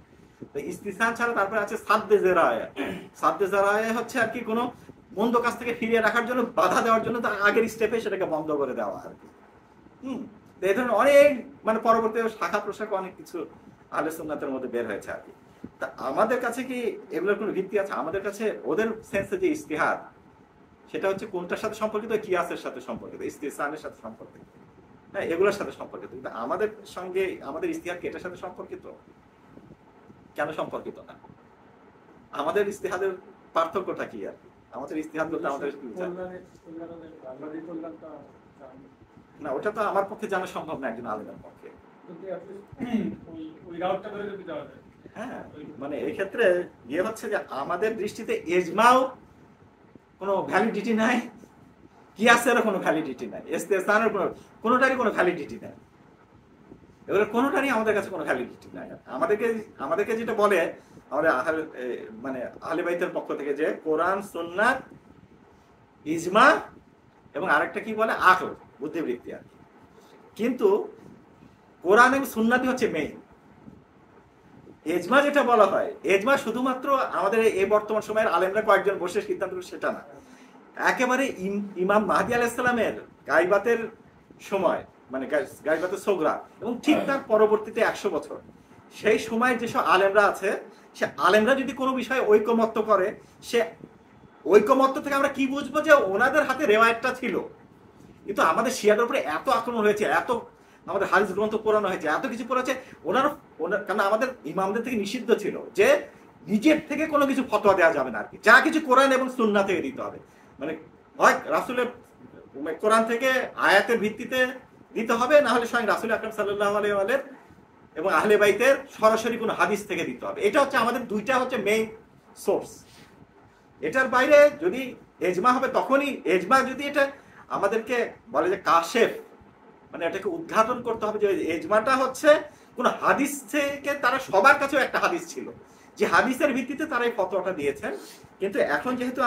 তো ইস্তিহসান ছাড়া তারপরে আছে সাদ্দে জারায়া। সাদ্দে জারায়া হচ্ছে আর কি কোনো মন্দ কাজ থেকে ফিরিয়ে রাখার জন্য, বাধা দেওয়ার জন্য তার আগের স্টেপে সেটাকে বন্ধ করে দেওয়া আর কি। এই ধরনের অনেক মানে পরবর্তী শাখা প্রশাখা অনেক কিছু আহলে সুন্নাতের মধ্যে বের হয়েছে আর কি। তা আমাদের কাছে কি এগুলোর কোনো ভিত্তি আছে? আমাদের কাছে ওদের সেন্সে যে ইস্তিহাদ সেটা হচ্ছে কোনটার সাথে সম্পর্কিত, কিয়াসের সাথে সম্পর্কিত, ইস্তিহসানের সাথে সম্পর্কিত, হ্যাঁ এগুলোর সাথে সম্পর্কিত। কিন্তু আমাদের সঙ্গে আমাদের ইস্তিহাদ কি এটার সাথে সম্পর্কিত? কেন সম্পর্কিত না? আমাদের ইস্তিহাদের পার্থক্যটা কি আর কি? আমাদের ইস্তিহাদ বলতে আমাদের না, ওটা তো আমার পক্ষে জানা সম্ভব না একজন আলেমের পক্ষে। হ্যাঁ, মানে এই ক্ষেত্রে হচ্ছে যে আমাদের দৃষ্টিতে এজমাও কোনো ভ্যালিডিটি নাই, কিয়াসেরও কোনো ভ্যালিডিটি নাই, ইস্তিহসানের কোনোটারই কোনো ভ্যালিডিটি নাই। এগুলো কোনোটারই আমাদের কাছে কোনো ভ্যালিডিটি নাই। আমাদেরকে যেটা বলে আমাদের মানে আহলে বাইতের পক্ষ থেকে যে কোরআন, সুন্নাত, ইজমা এবং আরেকটা কি বলে আকল, বুদ্ধিবৃত্তি আর কি। কিন্তু কোরআন এবং সুন্নাতই হচ্ছে মেইন। এজমা যেটা বলা হয়, এজমা শুধুমাত্র আমাদের এই বর্তমান সময়ের আলেমরা কয়েকজন বসে সিদ্ধান্ত সেটা না, একেবারে ইমাম মাহদী আলাইহিস সালামের গায়বাতের সময় মানে গায়বাতের সোগরা এবং ঠিক তার পরবর্তীতে 100 বছর সেই সময় যেসব আলেমরা আছে, সে আলেমরা যদি কোনো বিষয়ে ঐকমত্য করে, সে ঐকমত্য থেকে আমরা কি বুঝবো যে ওনাদের হাতে রেওয়ায়েতটা ছিল। কিন্তু আমাদের শিয়াদের উপরে এত আক্রমণ হয়েছে, এত আমাদের হাদিস গ্রন্থ পড়ানো হয়েছে, এত কিছু পড়েছে, কারণ আমাদের ইমামদের থেকে নিষিদ্ধ ছিল যে নিজের থেকে কোনো কিছু ফতোয়া দেওয়া যাবে না আর কি, যা কিছু কোরআন এবং সুন্নাহ থেকে দিতে হবে। মানে হয় রাসূলের কোরআন থেকে আয়াতের ভিত্তিতে দিতে হবে, না হলে স্বয়ং রাসূল আকরাম সাল্লাল্লাহু আলাইহি ওয়া সাল্লাম এবং আহলে বাইতের সরাসরি কোনো হাদিস থেকে দিতে হবে। এটা হচ্ছে আমাদের দুইটা হচ্ছে মেইন সোর্স। এটার বাইরে যদি এজমা হবে তখনই, এজমা যদি এটা আমাদেরকে বলে যে কাশেফ, মানে এটাকে উদ্ঘাটন করতে হবে যে এজমাটা হচ্ছে কোন হাদিস থেকে, তারা সবার কাছেও একটা হাদিস ছিল যে হাদিসের ভিত্তিতে তারা এই ফতোয়াটা দিয়েছেন। কিন্তু এখন যেহেতু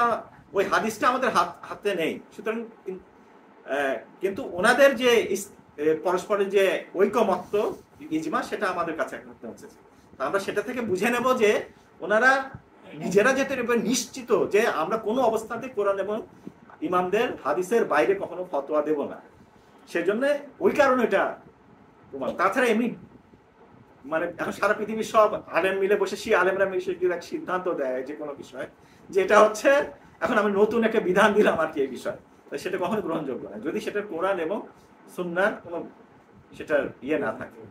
ওই হাদিসটা আমাদের হাতে নেই, সুতরাং কিন্তু ওনাদের যে পরস্পরের যে ঐকমত্য ইজমা সেটা আমাদের কাছে এখন পৌঁছেছে। আমরা সেটা থেকে বুঝে নেব যে ওনারা নিজেরা যেতে নিশ্চিত যে আমরা কোনো অবস্থাতে কোরআন এবং ইমামদের হাদিসের বাইরে কখনো ফতোয়া দেব না। সেজন্য ওই কারণে এটা প্রমাণ। তাছাড়া এমনি মানে এখন সারা পৃথিবীর সব আলেম মিলে বসে, সেই আলেমরা মিলে এক সিদ্ধান্ত দেয় যে কোনো বিষয়, যে এটা হচ্ছে এখন আমি নতুন একটা বিধান দিলাম আর কি এই বিষয়, সেটা কখনো গ্রহণযোগ্য নয় যদি সেটা কোরআন এবং সুন্নাহর কোনো সেটার না থাকে।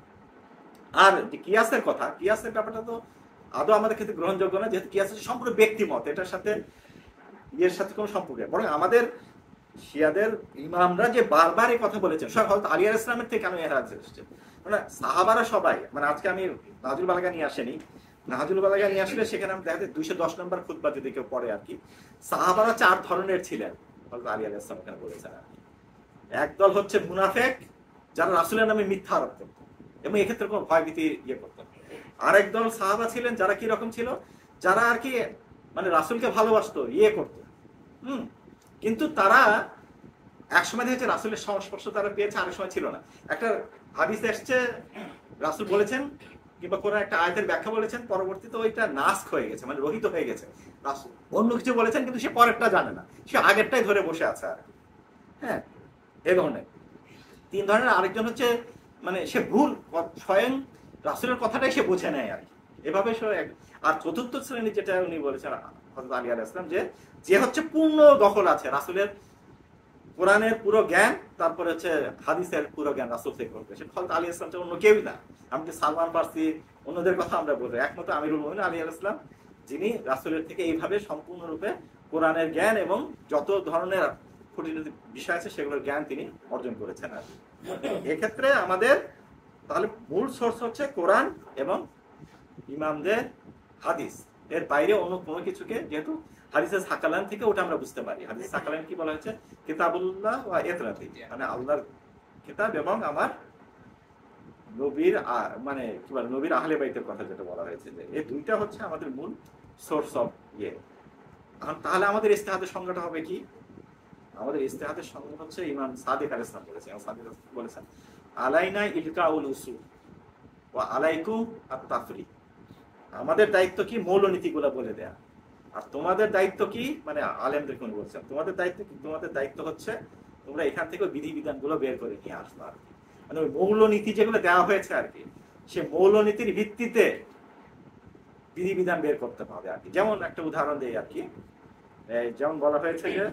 আর যে কিয়াসের কথা, কিয়াসের ব্যাপারটা তো আদৌ আমাদের ক্ষেত্রে গ্রহণযোগ্য না, যেহেতু কিয়াস হচ্ছে সম্পূর্ণ ব্যক্তিমত, এটার সাথে সাথে কোনো সম্পর্ক নেই। বরং আমাদের শিয়াদের ইমামরা যে বারবার এই কথা বলেছেন, হযরত আলী আলাইহিস সালামের থেকে কেন এর হাদিস এসেছে, মানে সাহাবারা সবাই, মানে আজকে আমি নাহজুল বালাগা নিয়ে আসেনি, নাহজুল বালাগা নিয়ে আসলে সেখানে আমি দেখা যায় 210 নম্বর খুতবা যদি কেউ পড়ে আর কি, সাহাবারা 4 ধরনের ছিলেন হযরত আলী আলাইহিস সালাম এখানে বলেছেন আর কি। একদল হচ্ছে মুনাফিক, যারা রাসূলের নামে মিথ্যা আরোপ করত এবং এক্ষেত্রে কোনো ভয়ভীতি করত। আরেক দল সাহাবা ছিলেন যারা কি রকম ছিল, যারা আর কি মানে রাসূলকে ভালোবাসতো, করত, কিন্তু তারা একসময় দেখেছে রাসূলের সংস্পর্শ তারা পেয়েছে, আরেক সময় ছিল না। একটা হাদিসে এসেছে রাসূল বলেছেন কিংবা কোন একটা আয়াতের ব্যাখ্যা বলেছেন, পরবর্তীতে ওইটা নাস্ক হয়ে গেছে, মানে রহিত হয়ে গেছে, রাসূল অন্য কিছু বলেছেন কিন্তু সে পরেরটা জানে না, সে আগেরটাই ধরে বসে আছে আর কি। হ্যাঁ, এই ধরনের 3 ধরনের। আরেকজন হচ্ছে মানে সে ভুল, স্বয়ং রাসূলের কথাটাই সে বুঝে নেয় আর কি, এভাবে সে। আর চতুর্থ শ্রেণী যেটা উনি বলেছেন হযরত আলী আলাইহিস সালাম, যে হচ্ছে পূর্ণ দখল আছে রাসূলের কোরআনের পুরো জ্ঞান, তারপরে হচ্ছে হাদিসের পুরো জ্ঞান রাসূল থেকে করবে, সেটা হযরত আলী আলাইহিস সালাম, অন্য কেউই না। এমনকি সালমান ফার্সি অন্যদের কথা আমরা বলবো, একমাত্র আমিরুল মুমিনিন আলী আলাইহিস সালাম, যিনি রাসূলের থেকে এইভাবে সম্পূর্ণরূপে কোরআনের জ্ঞান এবং যত ধরনের খুঁটিনাটি বিষয় আছে সেগুলোর জ্ঞান তিনি অর্জন করেছেন। আর এক্ষেত্রে আমাদের তাহলে মূল সোর্স হচ্ছে কোরআন এবং ইমামদের হাদিস, এর বাইরে অন্য কোনো কিছুকে, যেহেতু হাদিসের সাকালান থেকে ওটা আমরা বুঝতে পারি। হাদিস সাকালান কি বলা হয়েছে? কিতাবুল্লাহ ওয়া ইতরাতি, মানে আল্লাহর কিতাব এবং আমার নবীর মানে কি বলে নবীর আহলে বাইতের কথা যেটা বলা হয়েছে, যে এই দুইটা হচ্ছে আমাদের মূল সোর্স অফ ইয়ে। তাহলে আমাদের ইস্তেহাদের সংজ্ঞাটা হবে কি? আমাদের ইস্তেহাদের সংজ্ঞা হচ্ছে ইমাম সাদিক আলাইহিস সালাম বলেছেন, সাদিক বলেছেন আলাইনা ইলকাউল উসুল ওয়া আলাইকুম আত-তাফরিক, আমাদের দায়িত্ব কি মৌলনীতিগুলো বলে দেয়া, আর তোমাদের দায়িত্ব কি, মানে আলেমদের কোন বলছেন তোমাদের দায়িত্ব কি, তোমাদের দায়িত্ব হচ্ছে তোমরা এখান থেকে বিধিবিধানগুলো বের করে নিয়ে আসবা আর কি। মানে ওই মৌলনীতি যেগুলো দেওয়া হয়েছে আর কি, সে মৌলনীতির ভিত্তিতে বিধিবিধান বের করতে হবে আর কি। যেমন একটা উদাহরণ দেই আর কি, যেমন বলা হয়েছে যে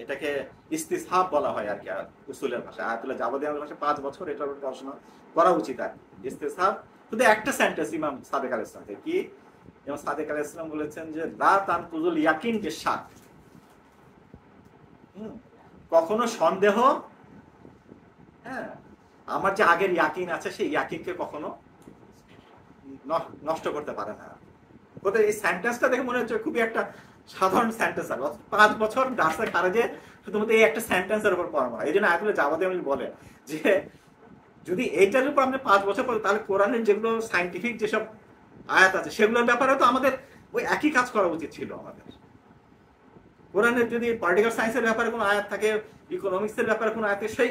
এটাকে ইস্তিসহাব বলা হয় আর কি উসুলের ভাষায়, আয়াতুল্লাহ জাবাদিয়ার ভাষায় 5 বছর এটার উপর পড়াশোনা করা উচিত আর ইস্তিসহাব। শুধু একটা সেন্টেন্স ইমাম সাদিক আলাইহিস সালাম থেকে, কি ইমাম সাদিক আলাইহিস সালাম বলেছেন যে লা তানকুযুল ইয়াকিন বিশাক, কখনো সন্দেহ, হ্যাঁ আমার যে আগের ইয়াকিন আছে সেই ইয়াকিনকে কখনো নষ্ট করতে পারে না। ওদের এই সেন্টেন্সটা দেখে মনে হচ্ছে খুবই একটা সাধারণ সেন্টেন্স, আর 5 বছর দার্সে খারেজে শুধুমাত্র এই একটা সেন্টেন্সের উপর পড়ানো হয়। এই জন্য আয়াতুল জাবাদে আমি বলে যে যদি এইটার উপর আপনি 5 বছর পরে, তাহলে কোরআনের যেগুলো সাইন্টিফিক যেসব আয়াত আছে সেগুলোর ব্যাপারে তো আমাদের ওই একই কাজ করা উচিত ছিল আমাদের। কোরআনের যদি পলিটিক্যাল সায়েন্সের ব্যাপারে কোনো আয়াত থাকে, ইকোনমিক্সের ব্যাপারে কোনো আয়াত, সেই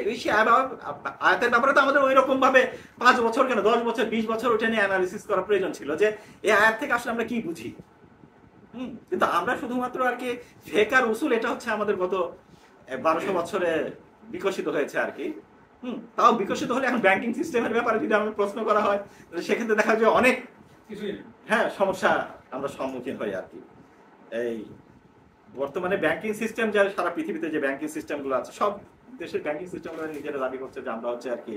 আয়াতের ব্যাপারে তো আমাদের ওই রকম ভাবে 5 বছর কেন 10 বছর 20 বছর ওটা নিয়ে অ্যানালিসিস করা প্রয়োজন ছিল, যে এই আয়াত থেকে আসলে আমরা কি বুঝি। কিন্তু আমরা শুধুমাত্র আর কি ফিকহ আর উসুল, এটা হচ্ছে আমাদের গত 1200 বছরে বিকশিত হয়েছে আর কি। তাও বিকশিত হলে এখন ব্যাংকিং সিস্টেমের ব্যাপারে যদি আমাদের প্রশ্ন করা হয়, সেক্ষেত্রে দেখা যায় অনেক সমস্যা আমরা সম্মুখীন হই আর কি। এই বর্তমানে ব্যাংকিং সিস্টেম, যারা সারা পৃথিবীতে যে ব্যাংকিং সিস্টেমগুলো আছে, সব দেশের ব্যাংকিং সিস্টেমগুলো নিজেরা দাবি করছে যে আমরা হচ্ছে আর কি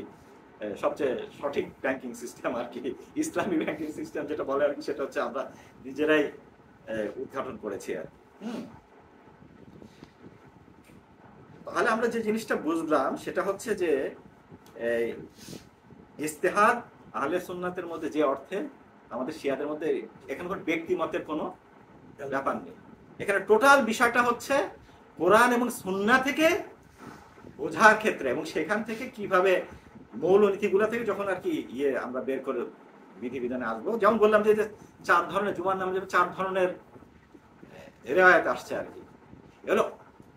সবচেয়ে সঠিক ব্যাংকিং সিস্টেম আর কি, ইসলামী ব্যাংকিং সিস্টেম যেটা বলে আর কি, সেটা হচ্ছে আমরা নিজেরাই উদ্ঘাটন করেছি আর। তাহলে আমরা যে জিনিসটা বুঝলাম সেটা হচ্ছে যে ইজতিহাদ আহলে সুন্নাতের মধ্যে যে অর্থে, আমাদের শিয়াদের মধ্যে এখানে কোনো ব্যক্তিমতের কোনো ব্যাপার নেই। এখানে টোটাল বিষয়টা হচ্ছে কোরআন এবং সুন্নাহ থেকে বোঝার ক্ষেত্রে, এবং সেখান থেকে কিভাবে মৌলনীতিগুলো থেকে যখন আর কি আমরা বের করে বিধিবিধানে আসবো। যেমন বললাম যে 4 ধরনের জুমার নামে 4 ধরনের রিওয়ায়াত আসছে আর কি। এগুলো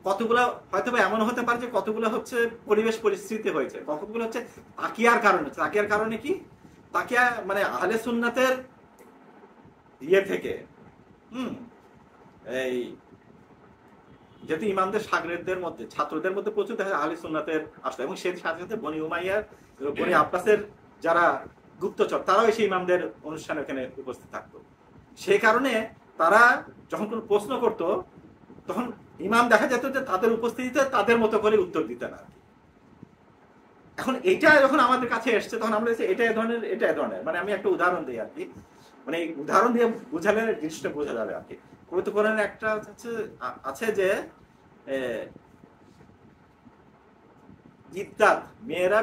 কতগুলো হয়তো এমন হতে পারে যে কতগুলো হচ্ছে পরিবেশ পরিস্থিতি হয়েছে, কতগুলো হচ্ছে তাকিয়ার কারণে। তাকিয়ার কারণে কি? তাকিয়া মানে আহলে সুন্নাতের থেকে এই যেহেতু ইমামদের শাগরেদদের মধ্যে, ছাত্রদের মধ্যে প্রচুর দেখা যায় আহলে সুন্নাতের আসতো, এবং সেই সাথে সাথে বনি উমাইয়ার, বনি আব্বাসের যারা গুপ্তচর, তারাও এসে ইমামদের অনুষ্ঠানে এখানে উপস্থিত থাকতো। সেই কারণে তারা যখন কোনো প্রশ্ন করত, তখন ইমাম দেখা যেত যে তাদের উপস্থিতিতে তাদের মতো করে উত্তর দিতেন আর কি। এখন এটা যখন আমাদের কাছে এসছে, তখন আমরা এটা এ ধরনের, মানে আমি একটা উদাহরণ দিই আর কি, মানে এই উদাহরণ দিয়ে বোঝালে জিনিসটা বোঝা যাবে আর কি। পবিত্র কোরআনের একটা আছে যে ইদ্দাত, মেয়েরা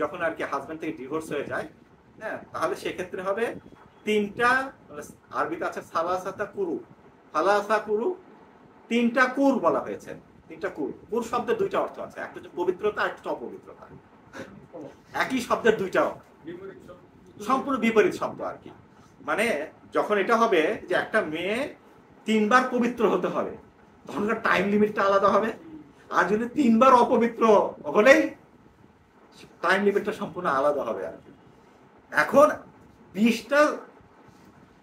যখন আর কি হাজবেন্ড থেকে ডিভোর্স হয়ে যায়, হ্যাঁ, তাহলে সেক্ষেত্রে হবে 3টা, আরবিতে আছে সালাসাতা কুরু, সালাসা কুরু, 3টা কুর বলা হয়েছে। 3টা কুর, কুর শব্দের 2টা অর্থ আছে, একটা হচ্ছে পবিত্রতা, একটা অপবিত্রতা। একই শব্দের 2টা সম্পূর্ণ বিপরীত শব্দ আর কি। মানে যখন এটা হবে যে একটা মেয়ে 3 বার পবিত্র হতে হবে, তখন টাইম লিমিটটা আলাদা হবে। আর যদি 3 বার অপবিত্র হলেই টাইম লিমিটটা সম্পূর্ণ আলাদা হবে আর কি। এখন 20টা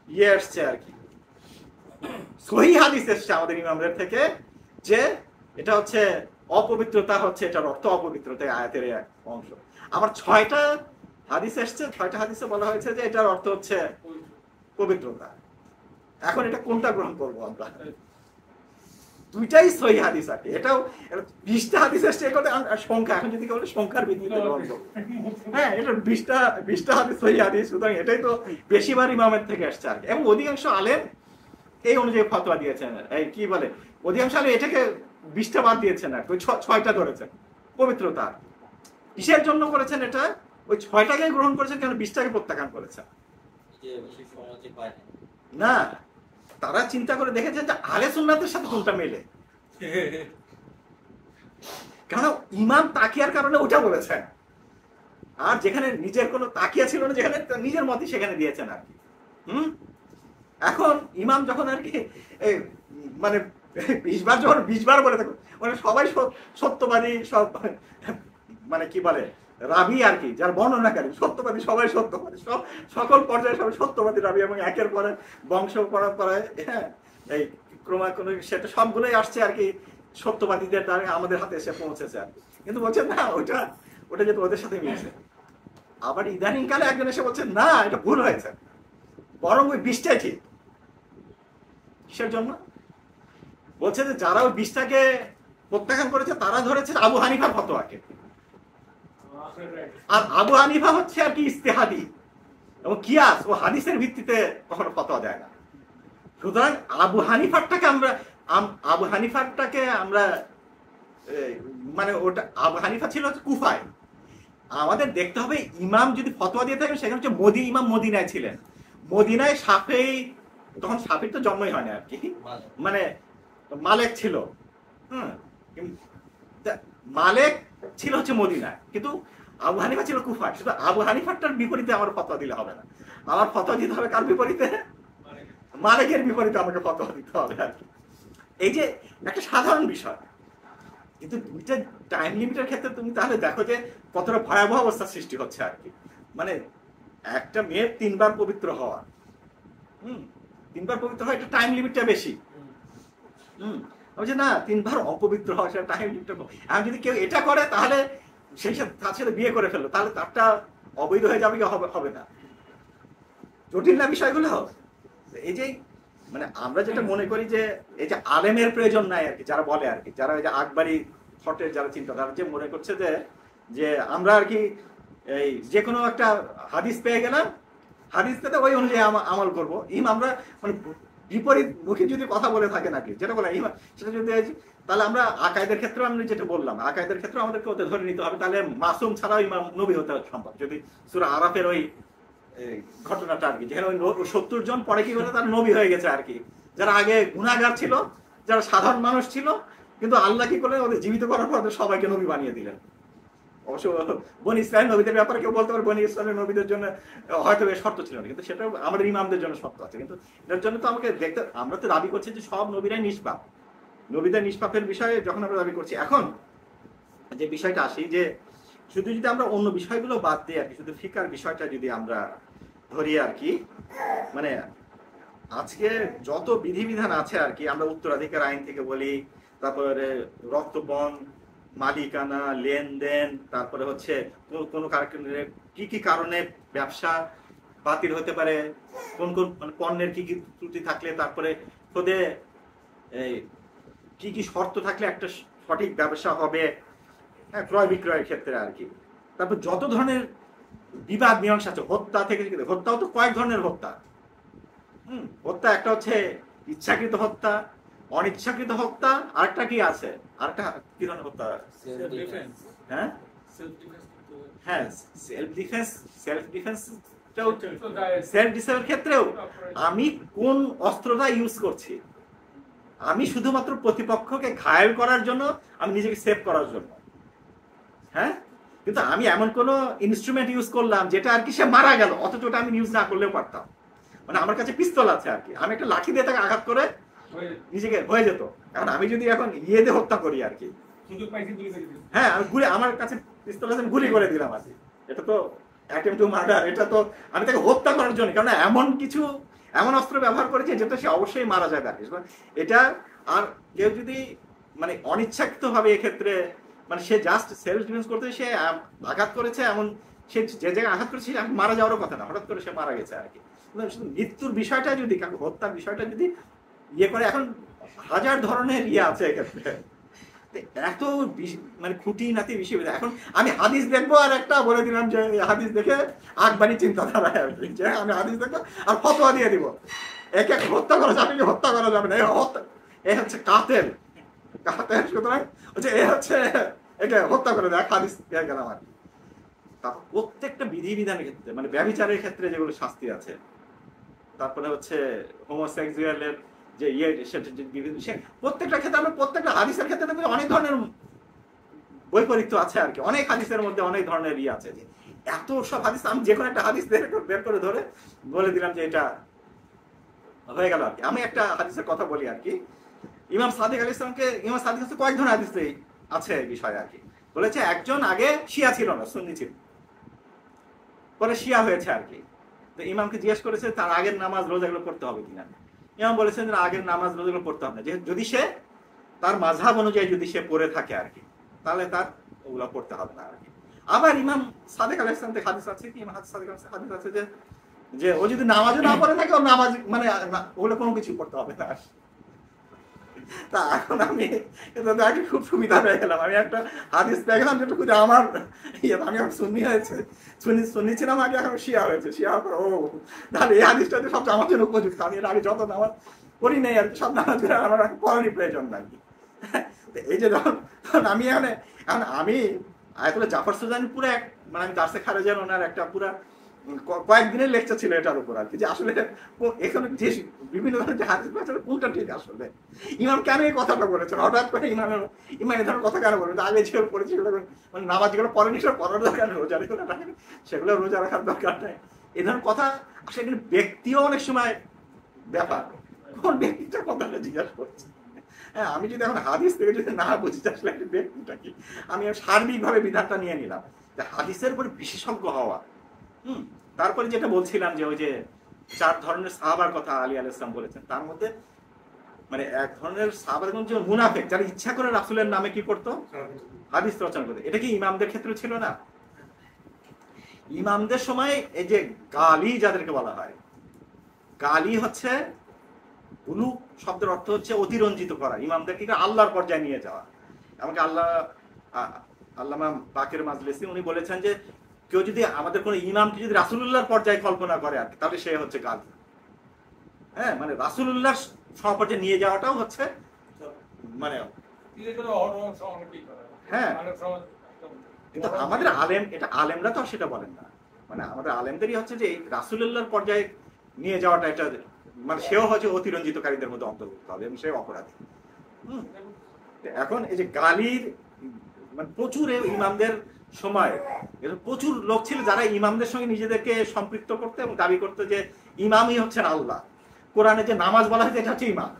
ইয়ে আসছে আর কি, সহিহ হাদিস এসছে আমাদের ইমামদের থেকে যে এটা হচ্ছে অপবিত্রতা, হচ্ছে এটার অর্থ অপবিত্রতা, আয়াতের এক অংশ। আবার 6টা হাদিস এসছে, 6টা হাদিসে বলা হয়েছে যে এটার অর্থ হচ্ছে পবিত্রতা। এখন এটা কোনটা গ্রহণ করবো আমরা? দুইটাই সহিহ হাদিস আর কি। এটাও 20টা হাদিস এসছে, সংখ্যা, এখন যদি বলে সংখ্যার ভিত্তিতে গ্রহণ করবো। হ্যাঁ, এটা 20টা হাদিস সহিহ হাদিস, সুতরাং এটাই তো বেশিরভাগ ইমামের থেকে আসছে আর কি। এবং অধিকাংশ আলেম এই অনুযায়ী ফতোয়া দিয়েছেন। এই কি বলে, অধিকাংশ আলেম এটাকে 20টা বাদ দিয়েছেন আর ওই 6টা ধরেছেন পবিত্রতা। কিসের জন্য করেছেন এটা? ওই 6টাকে গ্রহণ করেছেন, কেন 20টাকে প্রত্যাখ্যান করেছেন না। তারা চিন্তা করে দেখেছেন যে আহলে সুন্নাতের সাথে কোনটা মেলে, কারণ ইমাম তাকিয়ার কারণে ওটা বলেছেন, আর যেখানে নিজের কোনো তাকিয়া ছিল না, যেখানে নিজের মতই সেখানে দিয়েছেন আর কি। এখন ইমাম যখন আর কি মানে 20 বার যখন 20 বার বলে থাকুন, মানে সবাই সত্যবাদী, সব মানে কি বলে রাবি আর কি, যার বর্ণনাকারী সত্যবাদী, সবাই সত্যবাদী, সব সকল পর্যায়ে সবাই সত্যবাদী রাবি, এবং একের পরে বংশ পরম্পরায়, হ্যাঁ, এই ক্রমান্বয়ে সেটা সবগুলোই আসছে আর কি, সত্যবাদীদের দ্বারা আমাদের হাতে এসে পৌঁছেছে আর কি। কিন্তু বলছেন না, ওটা যেহেতু ওদের সাথে মিলছে। আবার ইদানিং কালে একজন এসে বলছেন না, এটা ভুল হয়েছে, বরং ওই 20টাই ঠিক। কিসের জন্য? বলছে যে যারা ওই 20টাকে প্রত্যাখ্যান করেছে তারা ধরেছে আবু হানিফার ফতোয়াকে, আর আবু হানিফা হচ্ছে আর কি ইস্তেহাদি এবং কিয়াস ও হাদিসের ভিত্তিতে কখনো ফতোয়া দেয় না। সুতরাং আবু হানিফারটাকে আমরা মানে ওটা, আবু হানিফা ছিল হচ্ছে কুফায়। আমাদের দেখতে হবে ইমাম যদি ফতোয়া দিয়ে থাকেন সেখানে হচ্ছে ইমাম মদিনায় ছিলেন। মদিনায় শাফেঈ, তখন শাফির তো জন্মই হয় না আর কি, মানে মালেক ছিল। মালেক ছিল হচ্ছে মদিনায়, কিন্তু আবু হানিফা ছিল কুফায়। শুধু আবু হানিফারটার বিপরীতে আমার ফতোয়া দিলে হবে না, আমার ফতোয়া দিতে হবে কার বিপরীতে? মালিকের বিপরীতে আমাকে ফতোয়া দিতে হবে আর কি। এই যে একটা সাধারণ বিষয়, কিন্তু দুইটা টাইম লিমিটের ক্ষেত্রে তুমি তাহলে দেখো যে কতটা ভয়াবহ অবস্থার সৃষ্টি হচ্ছে আর কি। মানে একটা মেয়ের 3 বার পবিত্র হওয়া, 3 বার পবিত্র হওয়া, এটা টাইম লিমিটটা বেশি। বলছে না, 3 বার অপবিত্র হওয়া, সেটা টাইম লিমিটটা কম। আর যদি কেউ এটা করে তাহলে সেই সাথে তার সাথে বিয়ে করে ফেললো, তাহলে তারটা অবৈধ হয়ে যাবে কি হবে না? জটিল না বিষয়গুলো। এই যে মানে আমরা যেটা মনে করি যে এই যে আলেমের প্রয়োজন নাই আর কি, যারা বলে আর কি, যারা এই যে আকবরী থটের যারা চিন্তা, তারা যে মনে করছে যে আমরা আর কি এই যে কোনো একটা হাদিস পেয়ে গেলাম, হাদিস পেতে ওই অনুযায়ী আমল করবো। আমরা মানে বিপরীত মুখী যদি কথা বলে থাকে নাকি, যেটা বলে সেটা যদি, তাহলে আমরা আকায়েদের ক্ষেত্রে আমি যেটা বললাম, আকায়েদের ক্ষেত্রে আমাদেরকে ওদের ধরে নিতে হবে, তাহলে মাসুম ছাড়াও ইমাম নবী হতে সম্ভব। যদি সূরা আরাফের ওই ঘটনাটা আর কি, যেখানে ওই 70 জন পরে কি বলে তার নবী হয়ে গেছে আর কি, যারা আগে গুনাহগার ছিল, যারা সাধারণ মানুষ ছিল, কিন্তু আল্লাহ কি করলেন, ওদের জীবিত করার পর সবাইকে নবী বানিয়ে দিলেন। অবশ্য বনি ইসরাইল নবীদের ব্যাপারে কেউ বলতে পারে বনি ইসরাইলের নবীদের জন্য হয়তো এর শর্ত ছিল না, কিন্তু সেটা আমাদের ইমামদের জন্য শর্ত আছে। কিন্তু এটার জন্য তো আমাকে দেখতে, আমরা তো দাবি করছি যে সব নবীরাই নিষ্পাপ, নবীদের নিষ্পাপের বিষয়ে যখন আমরা দাবি করছি, এখন যে বিষয়টা আসি যে শুধু যদি আমরা অন্য বিষয়গুলো বাদ দিই আর কি, শুধু ফিকার বিষয়টা যদি আমরা ধরি আর কি, মানে আজকে যত বিধিবিধান আছে আর কি, আমরা উত্তরাধিকার আইন থেকে বলি, তারপরে রক্তবন, মালিকানা, লেনদেন, তারপরে হচ্ছে কোন কি কি কারণে ব্যবসা বাতিল হতে পারে, কোন কোন মানে পণ্যের কি কি ত্রুটি থাকলে, তারপরে খোদে কি কি শর্ত থাকলে একটা সঠিক ব্যবসা হবে, হ্যাঁ, ক্রয় বিক্রয়ের ক্ষেত্রে আর কি। তারপর যত ধরনের বিবাদ মীমাংসা আছে, হত্যা থেকে, হত্যাও তো কয়েক ধরনের হত্যা। হত্যা একটা হচ্ছে ইচ্ছাকৃত হত্যা, অনিচ্ছাকৃত হত্যা, আরেকটা কি আছে, আরেকটা কি ধরনের হত্যা? হ্যাঁ হ্যাঁ, সেলফ ডিফেন্স। সেলফ ডিফেন্সের ক্ষেত্রেও আমি কোন অস্ত্রটা ইউজ করছি, আমি শুধুমাত্র প্রতিপক্ষকে ঘায়েল করার জন্য, আমি নিজেকে সেভ করার জন্য, হ্যাঁ, কিন্তু আমি এমন কোন ইনস্ট্রুমেন্ট ইউজ করলাম যেটা আর কি সে মারা গেল, অথচ ওটা আমি ইউজ না করলেও পারতাম। মানে আমার কাছে পিস্তল আছে আর কি, আমি একটা লাঠি দিয়ে তাকে আঘাত করে নিজেকে হয়ে যেত। এখন আমি যদি এখন ইয়ে দিয়ে হত্যা করি আর কি, হ্যাঁ, আমি আমার কাছে পিস্তল আছে, গুলি করে দিলাম আর কি, এটা তো অ্যাটেম্প টু মার্ডার, এটা তো আমি তাকে হত্যা করার জন্য, কারণ এমন অস্ত্র ব্যবহার করেছে যেটা সে অবশ্যই মারা যাবে আর কি। এটা আর কেউ যদি মানে অনিচ্ছাকৃত ভাবে এক্ষেত্রে মানে সে জাস্ট সেলফ ডিফেন্স করতে সে আঘাত করেছে, এমন সে যে জায়গায় আঘাত করেছে মারা যাওয়ারও কথা না, হঠাৎ করে সে মারা গেছে আর কি। মৃত্যুর বিষয়টা যদি হত্যার বিষয়টা যদি ইয়ে করে, এখন হাজার ধরনের ইয়ে আছে এক্ষেত্রে, এত মানে খুঁটি নাতি বিষয়। এখন আমি হাদিস দেখবো আর একটা বলে দিলাম যে হাদিস দেখে আকবারি চিন্তাধারা আর কি, যে আমি হাদিস দেখবো আর ফতোয়া দিয়ে দিব একে হত্যা করা যাবে কি হত্যা করা যাবে না, এ হচ্ছে কাতেল, সুতরাং হচ্ছে এ হচ্ছে একে হত্যা করে দেয় হাদিস পেয়ে গেলাম আর কি। তারপর প্রত্যেকটা বিধিবিধানের ক্ষেত্রে মানে ব্যভিচারের ক্ষেত্রে যেগুলো শাস্তি আছে, তারপরে হচ্ছে হোমোসেক্সুয়ালের যে ইয়ে প্রত্যেকটা ক্ষেত্রে আমরা প্রত্যেকটা হাদিসের ক্ষেত্রে দেখবো অনেক ধরনের বৈপরীত্য আছে আর কি। অনেক হাদিসের মধ্যে অনেক ধরনের ইয়ে আছে, যে এত সব হাদিস আমি যে কোনো একটা হাদিস বের করে ধরে বলে দিলাম যে এটা হয়ে গেল আর কি। আমি একটা হাদিসের কথা বলি আর কি। ইমাম সাদিক আলাইহিস সালামকে কয়েক ধরনের হাদিস আছে এই বিষয়ে আর কি। বলেছে একজন আগে শিয়া ছিল না, সুন্নি ছিল, পরে শিয়া হয়েছে আর কি। তো ইমামকে জিজ্ঞেস করেছে তার আগের নামাজ রোজা এগুলো পড়তে হবে কিনা। ইমাম বলেছেন যে আগের নামাজ রোজা এগুলো পড়তে হবে না, যদি সে তার মাযহাব অনুযায়ী যদি সে পড়ে থাকে আর কি, তাহলে তার ওগুলো পড়তে হবে না আর কি। আবার ইমাম সাদিক আলাইহিস সালাম থেকে হাদিস আছে কি, ইমাম সাদিক আলাইহিস সালাম হাদিস আছে যে ও যদি নামাজও না পড়ে থাকে, ও নামাজ মানে ওগুলো কোনো কিছু পড়তে হবে না। তা এখন আমি খুব সুবিধা পেয়ে গেলাম, আমি একটা হাদিস দেখলাম যেটা খুঁজে আমার আমি এখন সুন্নি হয়েছে, সুন্নি ছিলাম আগে, এখন শিয়া হয়েছে, শিয়া হওয়ার ও তাহলে এই হাদিসটা সবচেয়ে আমার জন্য উপযুক্ত। আমি এর আগে যত নামাজ পড়ি নাই আর সব নামাজ আমার পড়ারই প্রয়োজন নাই। এই যে ধরুন আমি এখন আমি আয়াতুল্লাহ জাফর সুজানি পুরো মানে আমি দার্সে খারেজান ওনার একটা পুরা কয়েকদিনের লেকচার ছিল এটার উপর আর কি, যে আসলে এখানে যে বিভিন্ন ধরনের যে হাদিস আছে কোনটা ঠিক, আসলে ইমাম কেন এই কথাটা বলেছেন, হঠাৎ করে ইমাম এই ধরনের কথা কেন বলবেন, আগে যেগুলো পড়েছি সেগুলো মানে নামাজ যেগুলো পড়েনি সেগুলো পড়ার দরকার নেই, রোজা সেগুলো রোজা রাখার দরকার নেই, এই ধরনের কথা আসলে ব্যক্তিও অনেক সময় ব্যাপার, কোন ব্যক্তিটা কথাটা জিজ্ঞাসা করছে। হ্যাঁ, আমি যদি এখন হাদিস থেকে যদি না বুঝি আসলে একটা ব্যক্তিটা কি, আমি সার্বিকভাবে বিধানটা নিয়ে নিলাম যে হাদিসের উপর বিশেষজ্ঞ হওয়া। তারপরে যেটা বলছিলাম যে ওই যে 4 ধরনের সাহাবার কথা আলী আলাইহিস সালাম বলেছেন, তার মধ্যে মানে এক ধরনের সাহাবা যে মুনাফিক, যারা ইচ্ছা করে রাসূলের নামে কি করতো, হাদিস রচনা করতো। এটা কি ইমামদের ক্ষেত্রে ছিল না? ইমামদের সময় এই যে গালি যাদেরকে বলা হয়, গালি হচ্ছে উলু শব্দের অর্থ হচ্ছে অতিরঞ্জিত করা, ইমামদেরকে আল্লাহর পর্যায়ে নিয়ে যাওয়া। আমাকে আল্লামা বাকের মাজলিসি উনি বলেছেন যে কেউ যদি আমাদের কোন ইমামকে যদি রাসূলুল্লাহর পর্যায়ে কল্পনা করে আর তাহলে সে হচ্ছে গালি। হ্যাঁ, মানে রাসূলুল্লাহর সমপর্যায়ে নিয়ে যাওয়াটাও হচ্ছে মানে হ্যাঁ, কিন্তু আমাদের আলেম এটা আলেমরা তো সেটা বলেন না, মানে আমাদের আলেমদেরই হচ্ছে যে রাসূলুল্লাহর পর্যায়ে নিয়ে যাওয়াটা এটা মানে সেও হচ্ছে অতিরঞ্জিতকারীদের মধ্যে অন্তর্ভুক্ত হবে এবং সে অপরাধী। এখন এই যে গালির মানে প্রচুর ইমামদের সময় প্রচুর লোক ছিল যারা ইমামদের সঙ্গে নিজেদেরকে সম্পৃক্ত করতে এবং দাবি করতো যে ইমামই হচ্ছেন আল্লাহ। কোরআনে যে নামাজ বলা হয়েছে এটা হচ্ছে ইমাম,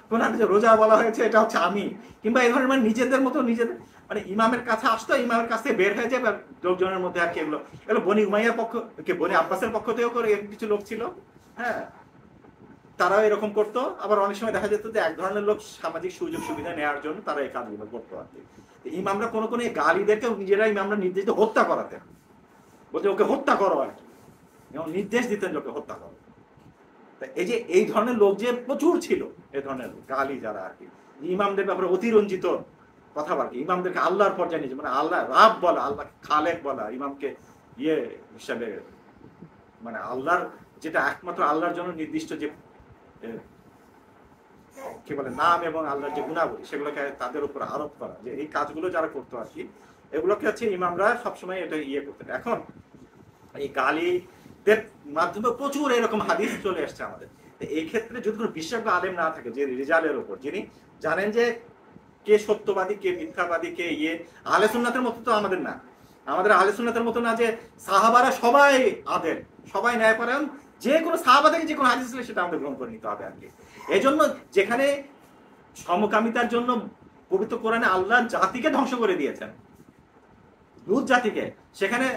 কোরআনে যে রোজা বলা হয়েছে এটা হচ্ছে আমি, কিংবা এই ধরনের মানে নিজেদের মতো নিজেদের মানে ইমামের কাছে আসতো, ইমামের কাছ থেকে বের হয়ে যায় লোকজনের মধ্যে আর কি। এগুলো বনি উমাইয়ার পক্ষ, বনি আব্বাসের পক্ষ থেকেও করে কিছু লোক ছিল, হ্যাঁ, তারাও এরকম করতো। আবার অনেক সময় দেখা যেত যে এক ধরনের লোক সামাজিক সুযোগ সুবিধা নেওয়ার জন্য তারা এই কাজগুলো করতো আর কি। ইমামরা কোনো কোনো গালিদেরকে নিজেরা ইমামরা নির্দেশ হত্যা করাতেন, বলতে ওকে হত্যা করো আর কি, এবং নির্দেশ দিতেন ওকে হত্যা করো। এই যে এই ধরনের লোক যে প্রচুর ছিল, এই ধরনের গালি যারা আর কি ইমামদের ব্যাপারে অতিরঞ্জিত কথাবার্তা, ইমামদেরকে আল্লাহর পর্যায়ে নিয়ে মানে আল্লাহ রাব বলা, আল্লাহ খালেক বলা, ইমামকে ইয়ে হিসাবে মানে আল্লাহর যেটা একমাত্র আল্লাহর জন্য নির্দিষ্ট যে কি বলে নাম এবং আল্লাহর যে গুণাবলী সেগুলোকে তাদের উপর আরোপ করা, যে এই কাজগুলো যারা করতো আর কি, এগুলোকে হচ্ছে ইমামরা সবসময় এটা ইয়ে করতেন। এখন এই গালিদের মাধ্যমে প্রচুর এরকম হাদিস চলে আসছে আমাদের। এই ক্ষেত্রে যদি কোনো বিশেষজ্ঞ আলেম না থাকে যে রিজালের উপর, যিনি জানেন যে কে সত্যবাদী কে মিথ্যাবাদী কে ইয়ে, আহলে সুন্নাতের মতো তো আমাদের না, আমাদের আহলে সুন্নাতের মতো না যে সাহাবারা সবাই আদেল, সবাই ন্যায়পরায়ণ, যে কোনো সাহাবা থেকে যে কোনো হাদিস ছিল সেটা আমাদের গ্রহণ করে নিতে হবে আর কি। এই জন্য যেখানে সমকামিতার জন্য পবিত্র কোরআনে আল্লাহ জাতিকে ধ্বংস করে দিয়েছেন, লূত জাতিকে, সেখানে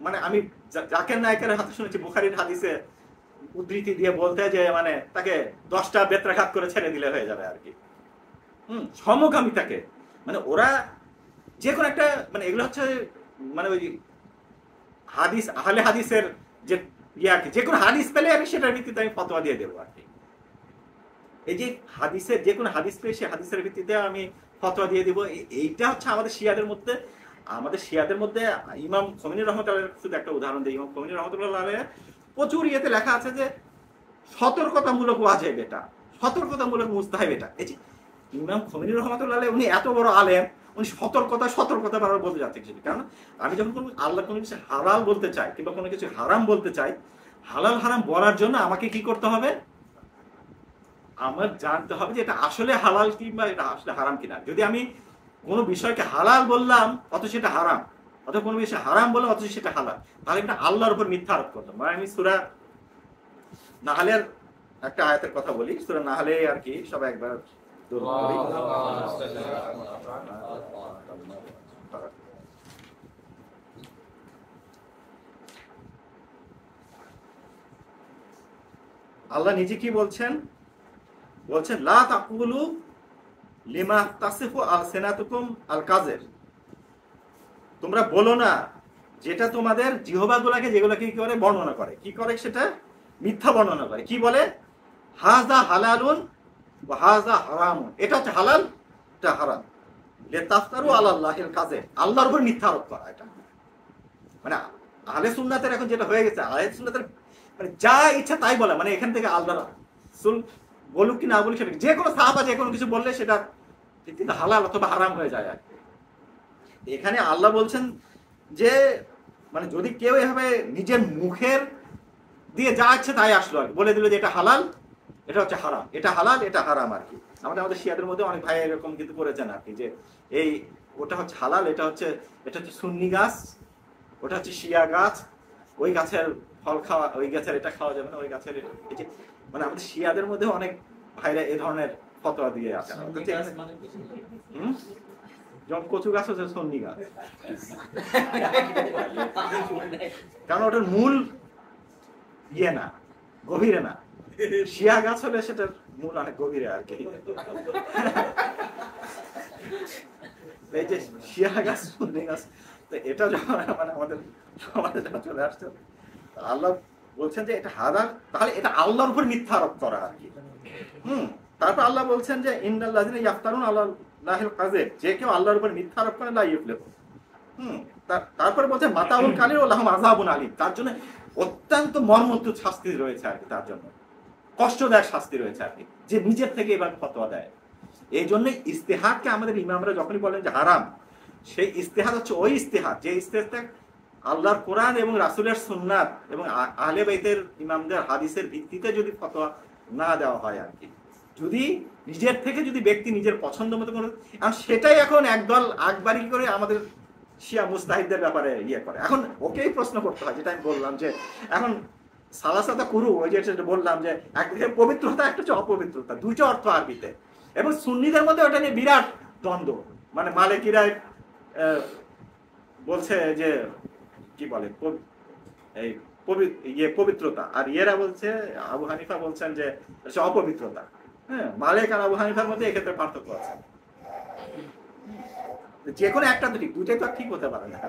মানে আমি জাকির নায়কের হাতে শুনেছি বুখারীর হাদিসে উদ্ধৃতি দিয়ে বলতে যে মানে তাকে 10টা বেত্রাঘাত করে ছেড়ে দিলে হয়ে যাবে আর কি। সমকামিতাকে মানে ওরা যে কোনো একটা মানে এগুলো হচ্ছে মানে ওই হাদিস আহলে হাদিসের যে ইয়ে আর কি, যে কোনো হাদিস পেলে আমি সেটার ভিত্তিতে আমি ফতোয়া দিয়ে দেবো আর কি। এই যে হাদিসের যে কোনো হাদিস পেয়ে সে হাদিসের ভিত্তিতে আমি ফতোয়া দিয়ে দিব, এইটা হচ্ছে আমাদের শিয়াদের মধ্যে ইমাম খোমেনি রহমতুল্লাহ শুধু একটা উদাহরণ দিই। ইমাম খোমেনি রহমতুল্লাহ প্রচুর ইয়েতে লেখা আছে যে সতর্কতামূলক ওয়াজিব এটা, সতর্কতামূলক মুস্তাহাব এটা। এই যে ইমাম খোমেনি রহমতুল্লাহ উনি এত বড় আলেম, উনি সতর্কতা বারবার বলতে যাচ্ছে কিছু। কারণ আমি যখন কোনো আল্লাহ কোনো কিছু হালাল বলতে চাই কিংবা কোনো কিছু হারাম বলতে চাই, হালাল হারাম বলার জন্য আমাকে কি করতে হবে, আমার জানতে হবে যে এটা আসলে হালাল কিংবা এটা আসলে হারাম কিনা। যদি আমি কোনো বিষয়কে হালাল বললাম অথচ সেটা হারাম, অথবা কোনো বিষয় হারাম বললাম অথচ সেটা হালাল, তাহলে এটা আল্লাহর উপর মিথ্যা আরোপ করলাম। মানে আমি সূরা নাহলের একটা আয়াতের কথা বলি, সূরা নাহলে আর কি সবাই একবার আল্লাহ নিজে কি বলছেন, লা তাকুলু লিমা তাসিফু আলসিনাতুকুম আল কাযিব, তোমরা বলো না যেটা তোমাদের জিহ্বাগুলোকে যেগুলোকে কি করে বর্ণনা করে, কি করে সেটা মিথ্যা বর্ণনা করে। কি বলে, হাযা হালালুন ওয়া হাযা হারামুন, এটা হচ্ছে হালাল এটা হারাম, লিতাফতারু আলাল্লাহিল কাযিব, আল্লাহর উপর মিথ্যা আরোপ করা। এটা মানে আহলে সুন্নাতের এখন যেটা হয়ে গেছে, আহলে সুন্নাতের মানে যা ইচ্ছা তাই বলে, মানে এখান থেকে আল্লাহ রাসূল বলুক কি না বলুক সেটা, যে কোনো সাহাবা যে কোনো কিছু বললে সেটা কিন্তু হালাল অথবা হারাম হয়ে যায় আর কি। এখানে আল্লাহ বলছেন যে মানে যদি কেউ এভাবে নিজের মুখের দিয়ে যা ইচ্ছে তাই আসলো আর বলে দিল যে এটা হালাল এটা হচ্ছে হারাম, এটা হালাল এটা হারাম আর কি। আমাদের শিয়াদের মধ্যে অনেক ভাই এরকম কিন্তু করেছেন আর কি, যে এই ওটা হচ্ছে হালাল, এটা হচ্ছে সুন্নি গাছ, ওটা হচ্ছে শিয়া গাছ, ওই গাছের ফল খাওয়া, ওই গাছের এটা খাওয়া যাবে না, ওই গাছের এই যে মানে আমাদের শিয়াদের মধ্যে অনেক ভাইরা এই ধরনের ফতোয়া দিয়ে আছেন। যেমন কচু গাছ হচ্ছে সুন্নি গাছ, কারণ ওটার মূল ইয়ে না, গভীরে না। শিয়া গাছ হলে সেটার মূল অনেক গভীরে আর কি। এই যে শিয়া গাছ সুন্নি গাছ, তো এটা যখন মানে আমাদের সমাজে যখন চলে আসছে, আল্লাহ বলছেন যে এটা হালাল, তাহলে এটা আল্লাহর উপর মিথ্যা আরোপ করা আর কি। তারপর আল্লাহ বলছেন যে ইন্নাল্লাযিনা ইয়াফতারুন আলাল্লাহিল কাযিব, যে কেউ আল্লাহর উপর মিথ্যা আরোপ করে লা ইউফলিহু। তারপর বলছেন মাতাউন কালিল ওয়া লাহুম আযাবুন আলীম, তার জন্য অত্যন্ত মর্মন্তুদ শাস্তি রয়েছে আর কি, তার জন্য কষ্টদায়ক শাস্তি রয়েছে আর কি, যে নিজের থেকে এবার ফতোয়া দেয়। এই জন্য ইস্তেহাদকে আমাদের ইমামরা যখনই বলেন যে হারাম, সেই ইস্তেহাদ হচ্ছে ওই ইস্তেহাদ যে ইস্তেহাদ আল্লাহর কোরআন এবং রাসূলের সুন্নাত এবং আহলে বাইতের ইমামদের হাদিসের ভিত্তিতে যদি ফতোয়া না দেওয়া হয় আর কি। যদি নিজের থেকে যদি ব্যক্তি নিজের পছন্দ মতো করে, সেটাই এখন একদল আকবারি করে আমাদের শিয়া মুস্তাহিদদের ব্যাপারে ইয়ে করে। এখন ওকেই প্রশ্ন করতে হয়, যেটা আমি বললাম যে এখন সালাসাতা কুরু, ওই যেটা বললাম যে একদিকে পবিত্রতা একটা হচ্ছে অপবিত্রতা, দুইটা অর্থ আরবিতে, এবং সুন্নিদের মধ্যে ওটা নিয়ে বিরাট দ্বন্দ্ব। মানে মালিকিরা বলছে যে কি বলে এই পবিত্রতা, আর ইয়েরা বলছে, আবু হানিফা বলছেন যে অপবিত্রতা। হ্যাঁ, মালিক আর আবু হানিফার মধ্যে এক্ষেত্রে পার্থক্য আছে। যে কোনো একটা ঠিক, দুইটাই তো আর ঠিক হতে পারে না,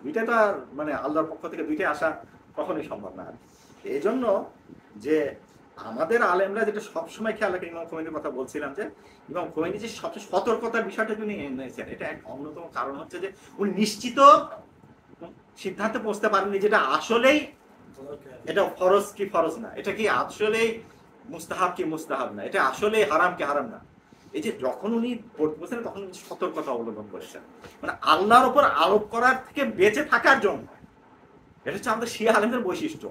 দুইটাই তো আর মানে আল্লাহর পক্ষ থেকে দুইটাই আসা কখনোই সম্ভব না। এই জন্য যে আমাদের আলেমরা যেটা সবসময় খেয়াল রাখে, ইমাম খোমেনির কথা বলছিলাম যে ইমাম খোমেনি যে সবচেয়ে সতর্কতার বিষয়টা যিনি এনেছেন, এটা এক অন্যতম কারণ হচ্ছে যে উনি নিশ্চিত সিদ্ধান্তে পৌঁছতে পারেননি যেটা আসলেই এটা ফরজ কি ফরজ না, এটা কি আসলেই মুস্তাহাব কি মুস্তাহাব না, এটা আসলেই হারাম কি হারাম না। এই যে যখন উনি বলছেন তখন সতর্কতা অবলম্বন করেছেন, মানে আল্লাহর উপর আরোপ করার থেকে বেঁচে থাকার জন্য। এটা হচ্ছে আমাদের শিয়া আলেমদের বৈশিষ্ট্য,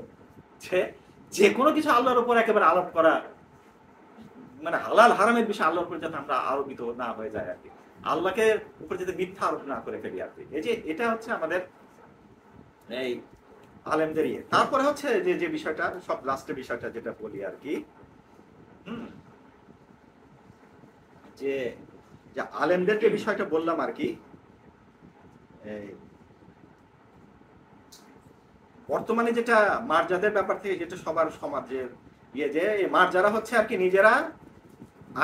যে কোনো কিছু আল্লাহর উপর একেবারে আরোপ করা, মানে হালাল হারামের বিষয়ে আল্লাহর উপর যাতে আমরা আরোপিত না হয়ে যায় আর কি, আল্লাহকে উপর যাতে মিথ্যা আরোপ না করে ফেলি আর কি। এই যে এটা হচ্ছে আমাদের এই আলেমদের ইয়ে। তারপরে হচ্ছে যে বিষয়টা সব লাস্টের বিষয়টা যেটা বলি আর কি, যে আলেমদের যে বিষয়টা বললাম আর কি, বর্তমানে যেটা মার্জাদের ব্যাপার থেকে যেটা সবার সমাজের যে এই মার্জারা হচ্ছে আর কি নিজেরা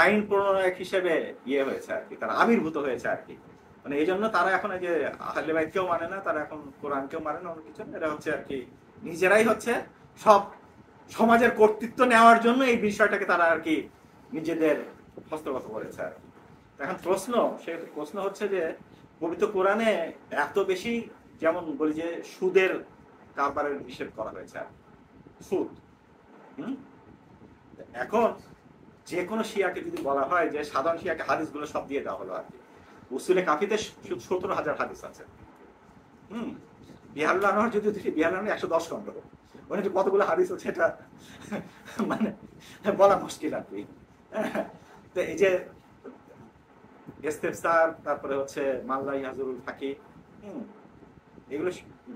আইন প্রণয়ক হিসেবে হয়েছে আর কি, তারা আবির্ভূত হয়েছে আর কি। মানে এই জন্য তারা এখন এই যে আহলে বাইতকেও মানে না, তারা এখন কোরআনকেও মানে না, অন্য কিছু। এরা হচ্ছে আর কি নিজেরাই হচ্ছে সব সমাজের কর্তৃত্ব নেওয়ার জন্য এই বিষয়টাকে তারা আর কি নিজেদের হস্তগত করেছে আর কি। এখন প্রশ্ন হচ্ছে যে পবিত্র কোরআনে এত বেশি, যেমন বলি যে সুদের কারবারের নিষেধ করা হয়েছে আর সুদ। এখন যে কোনো শিয়াকে যদি বলা হয় যে সাধারণ শিয়াকে হাদিসগুলো সব দিয়ে দেওয়া হলো আর কি, উসুলে কাফিতে 17,000 হাদিস আছে। বিহারুল আনোয়ার যদি বিহারুল আনোয়ার 110 খন্ড, ওখানে যে কতগুলো হাদিস আছে এটা মানে বলা মুশকিল আর কি। তো এই যে ইস্তেফসার, তারপরে হচ্ছে মাল্লা ইয়াজুরুল ফাকি, এগুলো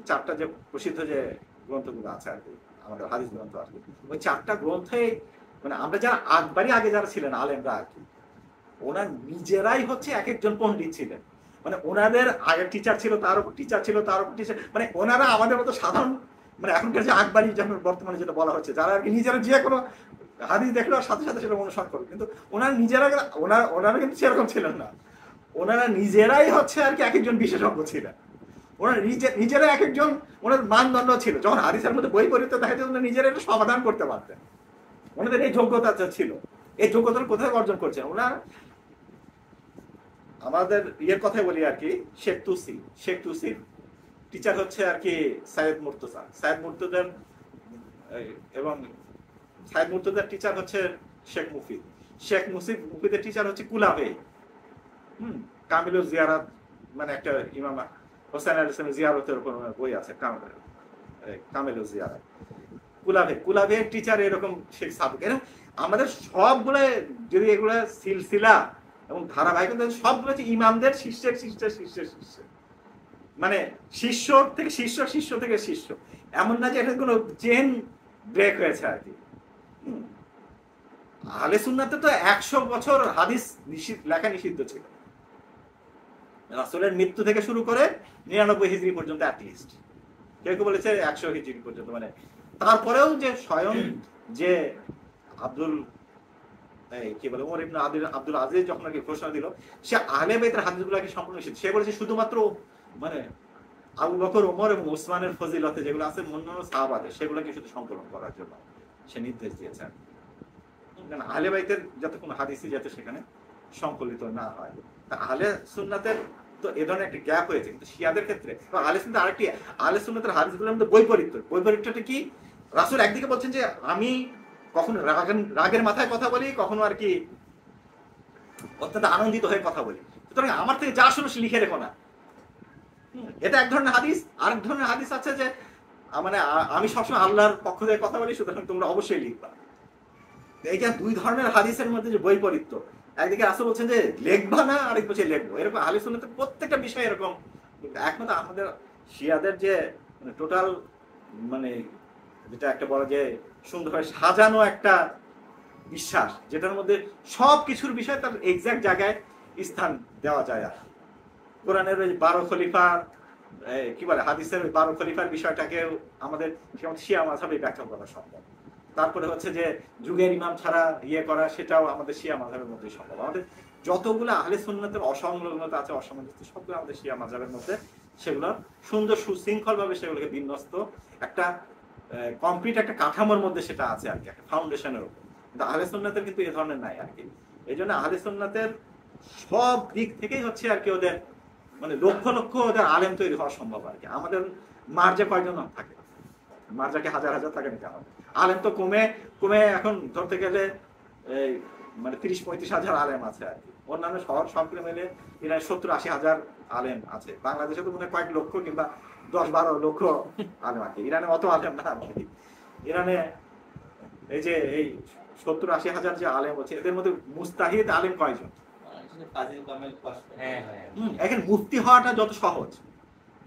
4টা যে প্রসিদ্ধ যে গ্রন্থগুলো আছে আর কি, আমাদের হাদিস গ্রন্থ আর কি, ওই 4টা গ্রন্থে মানে আমরা যারা আগে যারা ছিলেন আলেমরা আর কি, ওনার নিজেরাই হচ্ছে এক একজন পণ্ডিত ছিলেন। মানে ওনাদের আগের টিচার ছিল, তার উপর টিচার ছিল, তার উপর টিচার, মানে ওনারা আমাদের মতো সাধারণ, মানে এখনকার যে আকবরী যেমন বর্তমানে যেটা বলা হচ্ছে, যারা আর কি নিজেরা যে কোনো হাদিস দেখলো সাথে সাথে সেটা অনুসরণ করবে, কিন্তু ওনারা নিজেরা ওনারা কিন্তু সেরকম ছিলেন না। ওনারা নিজেরাই হচ্ছে আর কি এক একজন বিশেষজ্ঞ ছিলেন। ওনারা নিজেরা এক একজন, ওনার মানদণ্ড ছিল। যখন হাদিসের মধ্যে বই পড়িতে দেখা যেত ওনারা নিজেরা এটা সমাধান করতে পারতেন। ওনাদের এই যোগ্যতা ছিল। এই যোগ্যতা কোথায় অর্জন করছেন ওনার? আমাদের ইয়ের কথাই বলি আর কি, শেখ তুসির টিচার হচ্ছে আর কি সাইয়েদ মুর্তজার, এবং সাইয়েদ মুর্তজার টিচার হচ্ছে শেখ মুফিদের টিচার হচ্ছে কুলাবে। কামিলুল জিয়ারাত, মানে একটা ইমাম হোসেন আল ইসলামের জিয়ারতের উপর বই আছে, কামিলুল জিয়ারাত। কুলাবের টিচার এরকম শেখ সাদুক। এরকম আমাদের সবগুলো যদি এগুলো সিলসিলা এবং ধারাবাহিকতা, সবগুলো হচ্ছে ইমামদের শিষ্যের, মানে শিষ্য থেকে শিষ্য, শিষ্য থেকে শিষ্য। এমন না যে এটা কোনো চেন ব্রেক হয়েছে আর কি। আহলে সুন্নাতে তো 100 বছর হাদিস লেখা নিষিদ্ধ ছিল, রাসূলের মৃত্যু থেকে শুরু করে 99 হিজরি পর্যন্ত, অ্যাটলিস্ট কেউ বলেছে 100 হিজরি পর্যন্ত। মানে তারপরেও যে স্বয়ং যে ওমর ইবনে আব্দুল আজিজ যখন নাকি ঘোষণা দিল, সে আহলে বাইতের হাদিসগুলোকে সম্পূর্ণ নিষিদ্ধ। সে বলেছে শুধুমাত্র মানে আবু বকর, ওমর এবং ওসমানের ফজিলতে যেগুলো আছে অন্যান্য সাহাবাদের, সেগুলোকে শুধু সংকলন করার জন্য সে নির্দেশ দিয়েছেন। আহলে বাইতের যাতে কোনো হাদিসই যাতে সেখানে সংকলিত না হয়। আহলে সুন্নাতের তো এ ধরনের একটা গ্যাপ হয়েছে, কিন্তু শিয়াদের ক্ষেত্রে আহলে সুন্নাত আরেকটি, আহলে সুন্নাতের হাদিসগুলোর মধ্যে বৈপরীত্যটা কি? রাসূল একদিকে বলছেন যে আমি কখনো রাগের মাথায় কথা বলি, কখনো আর কি অত্যন্ত আনন্দিত হয়ে কথা বলি, সুতরাং আমার থেকে যা শুনো লিখে রেখো না। এটা এক ধরনের হাদিস। আরেক ধরনের হাদিস আছে যে মানে আমি সবসময় আল্লাহর পক্ষ থেকে কথা বলি, সুতরাং তোমরা অবশ্যই লিখবা। এই যে 2 ধরনের হাদিসের মধ্যে যে বৈপরীত্য, একদিকে রাসূল বলছেন যে লিখবা না, আরেক বলছে লিখবো। এরকম আহলে সুন্নাতের প্রত্যেকটা বিষয় এরকম। একমাত্র আমাদের শিয়াদের যে টোটাল মানে যেটা একটা বলা যে সুন্দরভাবে সাজানো একটা বিশ্বাস, যেটার মধ্যে সব কিছুর বিষয় তার এক্সাক্ট জায়গায় স্থান দেওয়া যায়। আর কোরআনের ওই 12 খলিফার কি বলে, হাদিসের ওই 12 খলিফার বিষয়টাকে আমাদের শিয়া মাযহাবে ব্যাখ্যা করা সম্ভব। তারপরে হচ্ছে যে যুগের ইমাম ছাড়া করা, সেটাও আমাদের শিয়া মাযহাবের মধ্যে সম্ভব। আমাদের যতগুলো আহলে সুন্নাতের অসংলগ্নতা আছে, অসামঞ্জস্য, সবগুলো আমাদের শিয়া মাযহাবের মধ্যে, সেগুলো সুন্দর সুশৃঙ্খল ভাবে সেগুলোকে বিন্যস্ত একটা কমপ্লিট একটা কাঠামোর মধ্যে সেটা আছে আর কি, একটা ফাউন্ডেশনের উপর। কিন্তু আহলে সুন্নাতের কিন্তু এই ধরনের নাই আর কি। এই জন্য আহলে সুন্নাতের সব দিক থেকেই হচ্ছে আর কি ওদের মানে লক্ষ লক্ষ ওদের আলেম তৈরি হওয়া সম্ভব আর কি। আমাদের মার্জা কয়জন থাকে? মার্জাকে হাজার হাজার থাকে নাকি? আমাদের আলেম তো কমে এখন ধরতে গেলে এই মানে 30-35 হাজার আলেম আছে আর কি। অন্যান্য শহর সবগুলো মিলে ইরানে 70-80 হাজার আলেম আছে। বাংলাদেশে তো মনে হয় কয়েক লক্ষ কিংবা 10-12 লক্ষ আলেম আছে। ইরানে অত আলেম না। ইরানে এই যে এই 70-80 হাজার যে আলেম আছে, এদের মধ্যে মুস্তাহিদ আলেম কয়জন? এখন মুফতি হওয়াটা যত সহজ,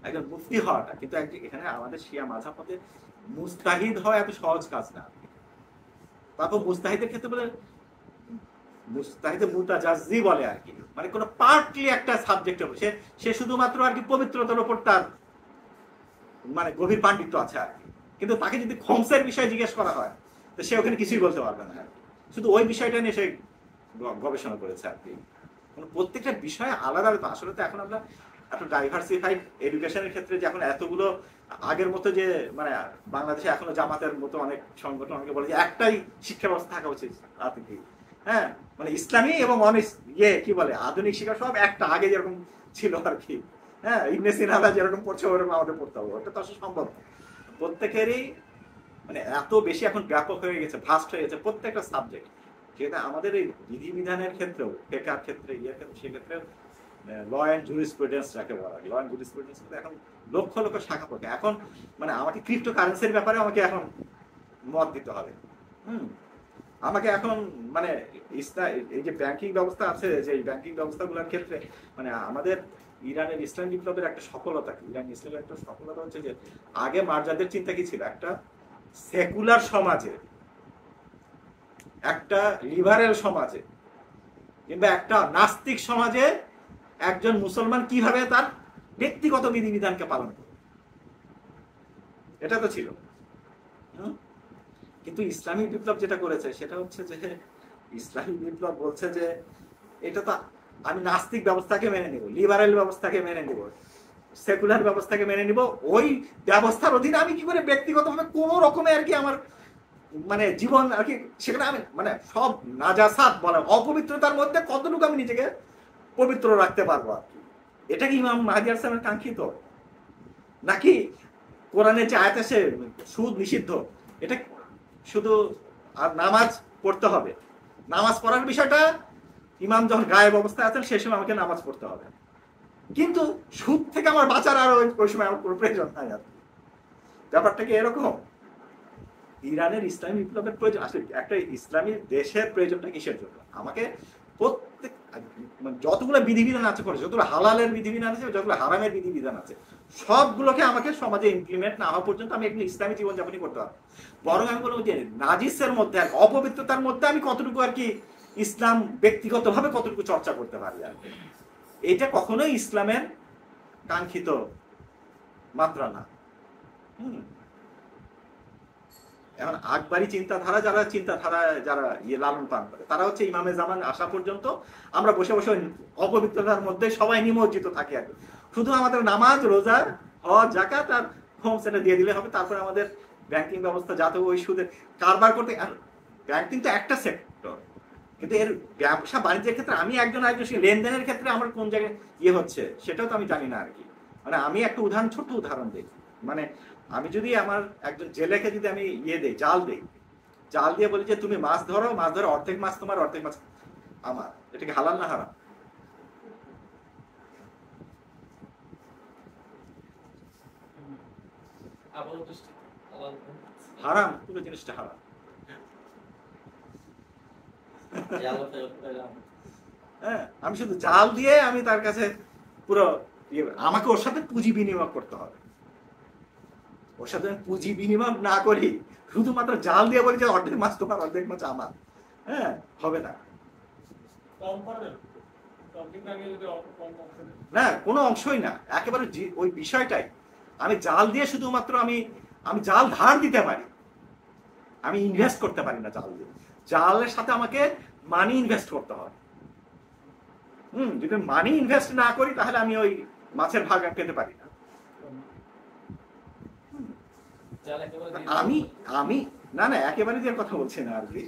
একজন মুফতি হওয়াটা, কিন্তু এখানে আমাদের শিয়া মাযহাব মতে মুস্তাহিদ হওয়া এত সহজ কাজ না। তারপর মুস্তাহিদের ক্ষেত্রে বলে মুস্তাহিদে মুতাজাজ্জি বলে আর কি, মানে কোনো পার্টলি একটা সাবজেক্টের সে শুধুমাত্র আর কি পবিত্রতার উপর তার মানে গভীর পাণ্ডিত্য আছে আর কি। কিন্তু তাকে যদি খমসের বিষয়ে জিজ্ঞেস করা হয় তো সে ওখানে কিছুই বলতে পারবে না, শুধু ওই বিষয়টা নিয়ে সে গবেষণা করেছে আর কি। প্রত্যেকটা বিষয় আলাদা আলাদা। আসলে তো এখন আমরা এত ডাইভার্সিফাইড এডুকেশনের ক্ষেত্রে যে এখন এতগুলো, আগের মতো যে মানে বাংলাদেশে এখনো জামাতের মতো অনেক সংগঠন অনেকে বলে যে একটাই শিক্ষা ব্যবস্থা থাকা উচিত আর কি, হ্যাঁ মানে ইসলামী এবং কি বলে আধুনিক শিক্ষা সব একটা, আগে যেরকম ছিল আর কি, হ্যাঁ ইবনে সিনা যেরকম পড়ছে ওরকম আমাদের পড়তে হবে, ওটা তো আসলে সম্ভব। প্রত্যেকেরই মানে এত বেশি এখন ব্যাপক হয়ে গেছে, ভাস্ট হয়ে গেছে প্রত্যেকটা সাবজেক্ট, যেটা আমাদের এই বিধিবিধানের ক্ষেত্রেও, ফিকহের ক্ষেত্রে, সেক্ষেত্রে ল অ্যান্ড জুরিসপ্রুডেন্স যাকে বলা হয়, ল অ্যান্ড জুরিসপ্রুডেন্স এখন লক্ষ লক্ষ শাখা পড়ে। এখন মানে আমাকে ক্রিপ্টো কারেন্সির ব্যাপারে আমাকে এখন মত দিতে হবে, আমাকে এখন মানে এই যে ব্যাংকিং ব্যবস্থা আছে, যে এই ব্যাংকিং ব্যবস্থাগুলোর ক্ষেত্রে মানে আমাদের ইরানের ইসলাম বিপ্লবের একটা সফলতা কি, ইরান ইসলামের একটা সফলতা হচ্ছে যে আগে মার্জাদের চিন্তা কি ছিল, একটা সেকুলার সমাজে, একটা লিবারেল সমাজে কিংবা একটা নাস্তিক সমাজে একজন মুসলমান কিভাবে তার ব্যক্তিগত বিধিবিধানকে পালন করবে, এটা তো ছিল। কিন্তু ইসলামী বিপ্লব যেটা করেছে সেটা হচ্ছে যে ইসলামী বিপ্লব বলছে যে এটা তো আমি নাস্তিক ব্যবস্থাকে মেনে নিব, লিবারেল ব্যবস্থাকে মেনে নিব, সেকুলার ব্যবস্থাকে মেনে নিব, ওই ব্যবস্থার অধীনে আমি কি করে ব্যক্তিগতভাবে কোনো রকমে আর কি আমার মানে জীবন আর কি, সেখানে আমি মানে সব নাজাসাত বলে অপবিত্রতার মধ্যে কতটুকু আমি নিজেকে পবিত্র রাখতে পারবো আর কি। এটা কি ইমাম মাহদী আলাইহিস কাঙ্ক্ষিত, নাকি কোরআনের যে আয়াত আছে সুদ নিষিদ্ধ, এটা শুধু আর নামাজ পড়তে হবে, নামাজ পড়ার বিষয়টা ইমাম যখন গায়েব অবস্থায় আছেন সেই সময় আমাকে নামাজ পড়তে হবে, কিন্তু সুদ থেকে আমার বাঁচার আর ওই সময় আমার কোনো প্রয়োজন নাই আর। ব্যাপারটা কি এরকম? ইরানের ইসলামী বিপ্লবের প্রয়োজন আসলে একটা ইসলামী দেশের প্রয়োজনটা কিসের জন্য? আমাকে প্রত্যেক যতগুলো বিধিবিধান আছে, যতগুলো হালালের বিধিবিধান আছে, যতগুলো হারামের বিধিবিধান আছে, সবগুলোকে আমাকে সমাজে ইমপ্লিমেন্ট না হওয়া পর্যন্ত আমি একটি ইসলামী জীবনযাপনই করতে পারবো। বরং আমি বলবো যে নাজিসের মধ্যে অপবিত্রতার মধ্যে আমি কতটুকু আর কি ইসলাম ব্যক্তিগতভাবে কতটুকু চর্চা করতে পারি আর কি, এটা কখনোই ইসলামের কাঙ্ক্ষিত মাত্রা না। এখন আকবরী চিন্তাধারা যারা লালন পালন করে, তারা হচ্ছে ইমামে জামান আসা পর্যন্ত আমরা বসে বসে অপবিত্রতার মধ্যে সবাই নিমজ্জিত থাকি আর কি। শুধু আমাদের নামাজ, রোজা, হজ, যাকাত আর হোম সেটা দিয়ে দিলে হবে, তারপরে আমাদের ব্যাংকিং ব্যবস্থা যাতে ওই সুদের কারবার করতে, ব্যাংকিং তো একটা সেক্টর, কিন্তু এর ব্যবসা বাণিজ্যের ক্ষেত্রে আমি একজন লেনদেনের ক্ষেত্রে আমার কোন জায়গায় হচ্ছে সেটাও তো আমি জানি না আর কি। মানে আমি একটা ছোট্ট উদাহরণ দিই, মানে আমি যদি আমার একজন জেলেকে যদি আমি দেই, জাল দিয়ে বলি যে তুমি মাছ ধরো, মাছ ধরো, অর্ধেক মাছ তোমার অর্ধেক মাছ আমার, এটা কি হালাল না হারাম? হারাম, পুরো জিনিসটা হারাম। হ্যাঁ, আমি শুধু জাল দিয়ে আমি তার কাছে পুরো আমাকে ওর সাথে পুঁজি বিনিময় করতে হবে, ওর সাথে পুঁজি বিনিময় না করি, শুধুমাত্র জাল দিয়ে বলি যে অর্ধেক মাছ তোমার অর্ধেক মাছ আমার, হ্যাঁ হবে না, না কোনো অংশই না, একেবারে ওই বিষয়টাই। আমি জাল দিয়ে শুধুমাত্র আমি জাল ধার দিতে পারি, আমি ইনভেস্ট করতে পারি না জাল দিয়ে। জালের সাথে আমাকে মানি ইনভেস্ট করতে হয়। যদি মানি ইনভেস্ট না করি তাহলে আমি ওই মাছের ভাগ পেতে পারি না। আমি না একেবারে যে কথা বলছি না আর কি,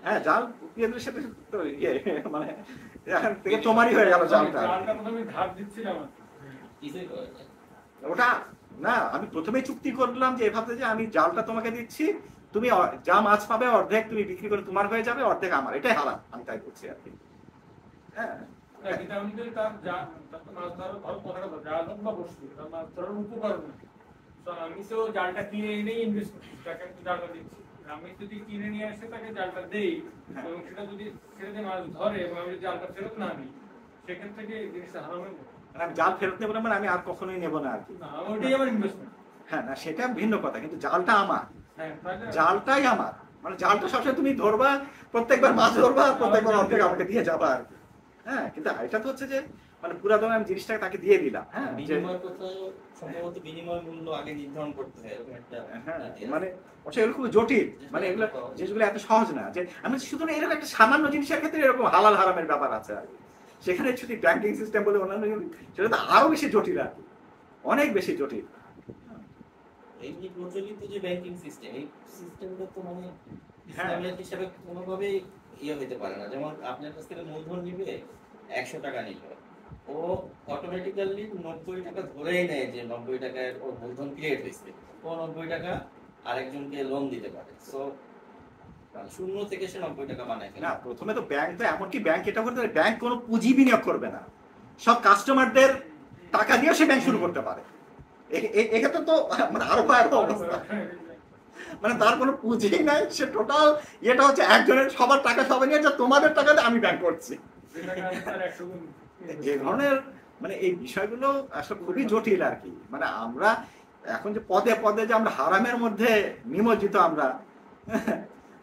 হ্যাঁ জাল পেঁয়াজের সাথে তো মানে এখন থেকে তোমারই হয়ে গেল জালটা। ওটা না, আমি প্রথমে চুক্তি করলাম যে এভাবে যে আমি জালটা তোমাকে দিচ্ছি, তুমি যা মাছ পাবে অর্ধেক তুমি বিক্রি করে তোমার হয়ে যাবে, অর্ধেক আমার, এটাই হারাম, আমি তাই করছি আর কি। হ্যাঁ
আমি তো জালটা কিনে এনেই ইনভেস্ট করছি, তাকে জালটা দিচ্ছি, আমি যদি কিনে নিয়ে এসে তাকে জালটা দেই এবং সেটা যদি মাছ ধরে এবং আমি জালটা ফেরত না নিই, সেক্ষেত্রে কি জিনিসটা হারামের মতো?
আমি জাল ফেরত নেবো না, মানে আমি আর কখনোই নেবো না আর কি,
ওইটাই আমার ইনভেস্টমেন্ট।
হ্যাঁ না সেটা ভিন্ন কথা, কিন্তু জালটা আমার, জালটাই আমার, মানে জালটা সবসময় তুমি ধরবা, প্রত্যেকবার মাছ ধরবা, প্রত্যেকবার অর্ধেক আমাকে দিয়ে যাবা আর কি। হ্যাঁ, কিন্তু এটা তো হচ্ছে যে মানে পুরা দামে আমি জিনিসটাকে তাকে দিয়ে দিলাম। হ্যাঁ,
বিনিময় কোথাও সম্ভবত বিনিময় মূল্য আগে নির্ধারণ করতে হয়, এরকম একটা
হ্যাঁ মানে এগুলো খুব জটিল, মানে এগুলো জিনিসগুলো এত সহজ না যে আমি শুধু এরকম একটা সামান্য জিনিসের ক্ষেত্রে এরকম হালাল হারামের ব্যাপার আছে আর কি। সেখানে যদি ব্যাংকিং সিস্টেম বলে অন্যান্য সেটা তো আরো বেশি জটিল আর কি, অনেক বেশি জটিল।
এই যে প্রচলিত যে ব্যাংকিং সিস্টেম, এই সিস্টেমটা তো মানে ইসলামের হিসাবে কোনোভাবেই ইয়ে হইতে পারে না। যেমন আপনার কাছ থেকে মূলধন নিবে 100 টাকা নিল, ও অটোমেটিক্যালি 90 টাকা ধরেই নেয় যে 90 টাকায় ওর মূলধন ক্রিয়েট হয়েছে, ও 90 টাকা আরেকজনকে লোন দিতে পারে। সো শূন্য থেকে সে 90 টাকা বানায়
না, প্রথমে তো ব্যাংক তো এমনকি ব্যাংক এটা করতে পারে, ব্যাংক কোনো পুঁজি বিনিয়োগ করবে না, সব কাস্টমারদের টাকা দিয়ে সে ব্যাংক শুরু করতে পারে। এক্ষেত্রে তো মানে আরো ভয়াবহ অবস্থা, মানে তার কোনো পুঁজি নাই, সে টোটাল এটা হচ্ছে একজনের সবার টাকা সবাই নিয়ে তোমাদের টাকাতে আমি ব্যাংক করছি। এই ধরনের মানে এই বিষয়গুলো আসলে খুবই জটিল আর কি। মানে আমরা এখন যে পদে পদে যে আমরা হারামের মধ্যে নিমজ্জিত, আমরা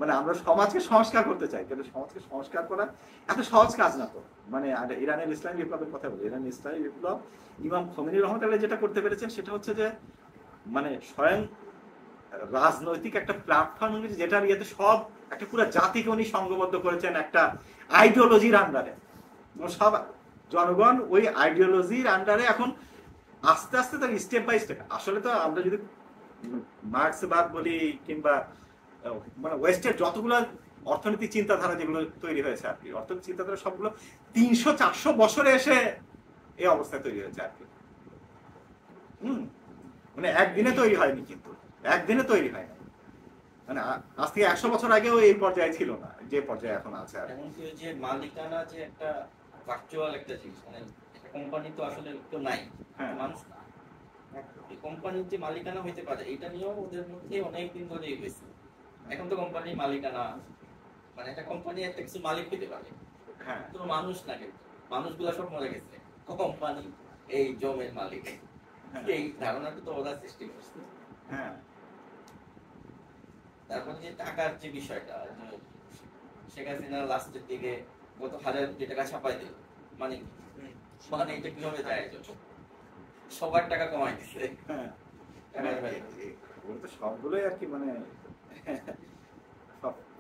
মানে আমরা সমাজকে সংস্কার করতে চাই, কিন্তু সমাজকে সংস্কার করা এত সহজ কাজ না তো। মানে ইরানের ইসলামী বিপ্লবের কথা বলি, ইরানের ইসলামী বিপ্লব ইমাম খোমেনি রহমতুল্লাহ যেটা করতে পেরেছেন সেটা হচ্ছে যে মানে স্বয়ং রাজনৈতিক একটা প্ল্যাটফর্ম যেটার ইয়েতে সব একটা পুরো জাতিকে উনি সংঘবদ্ধ করেছেন একটা আইডিওলজির আন্ডারে। সব জনগণ ওই আইডিওলজির আন্ডারে এখন আস্তে আস্তে তার স্টেপ বাই স্টেপ। আসলে তো আমরা যদি মার্ক্সবাদ বলি কিংবা মানে ওয়েস্টের যতগুলো অর্থনৈতিক চিন্তাধারা যেগুলো তৈরি হয়েছে আর কি, অর্থনৈতিক চিন্তাধারা সবগুলো 300-400 বছরে এসে এই অবস্থায় তৈরি হয়েছে আর কি। মানে একদিনে তৈরি হয়নি, কিন্তু একদিনে তৈরি হয় না। মানে আজ থেকে 100 বছর আগেও এই পর্যায়ে ছিল না যে পর্যায়ে এখন আছে। আর
এমনকি যে মালিকানা যে একটা ভার্চুয়াল একটা জিনিস, মানে কোম্পানি তো আসলে তো নাই, মানুষ কোম্পানির যে মালিকানা হইতে পারে এটা নিয়েও ওদের মধ্যে অনেকদিন ধরে হয়েছে। এখন তো কোম্পানি মালিকানা মানে একটা কোম্পানি একটা কিছু মালিক হইতে পারে, কোনো মানুষ না, কিন্তু মানুষগুলা সব মরে গেছে, কোম্পানি এই জমের মালিক, এই ধারণাটা তো ওরা সৃষ্টি করছে। তারপর যে টাকার যে বিষয়টা, শেখ হাসিনা লাস্টের দিকে কত হাজার কোটি টাকা ছাপাই দিল, মানে মানে এটা কিভাবে যায়, সবার টাকা কমাই দিচ্ছে।
সবগুলোই আর কি মানে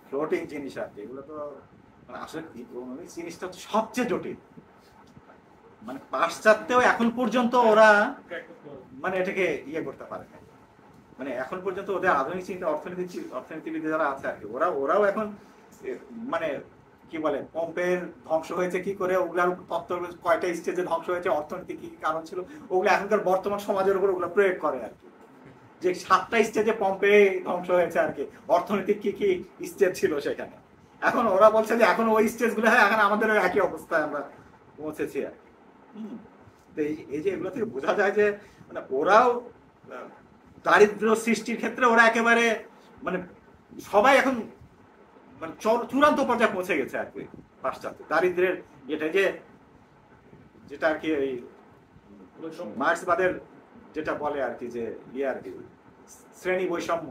ফ্লোটিং জিনিস আর কি। এগুলো তো আসলে ইকোনমিক জিনিসটা হচ্ছে সবচেয়ে জটিল। মানে পাশ্চাত্যেও এখন পর্যন্ত ওরা মানে এটাকে ইয়ে করতে পারে না। মানে এখন পর্যন্ত ওদের আধুনিক চিন্তা অর্থনীতিবিদ যারা আছে আর কি, ওরাও এখন মানে কি বলে পম্পের ধ্বংস হয়েছে কি করে, ওগুলার তত্ত্ব কয়টা স্টেজে ধ্বংস হয়েছে, অর্থনীতি কি কারণ ছিল, ওগুলো এখনকার বর্তমান সমাজের উপর ওগুলো প্রয়োগ করে আর কি। যে 7টা স্টেজে পম্পে ধ্বংস হয়েছে আর কি, অর্থনৈতিক কি কি স্টেজ ছিল সেখানে, এখন ওরা বলছে যে এখন ওই স্টেজ গুলো এখন আমাদের একই অবস্থায় আমরা পৌঁছেছি আর কি। এই যে এগুলো থেকে বোঝা যায় যে মানে ওরাও দারিদ্র সৃষ্টির ক্ষেত্রে ওরা একেবারে মানে সবাই এখন মানে চূড়ান্ত পর্যায়ে পৌঁছে গেছে আর কি পাশ্চাত্য দারিদ্রের যেটা আর কি ওই মার্ক্সবাদের যেটা বলে আর কি, যে ইয়ে আর কি শ্রেণী বৈষম্য,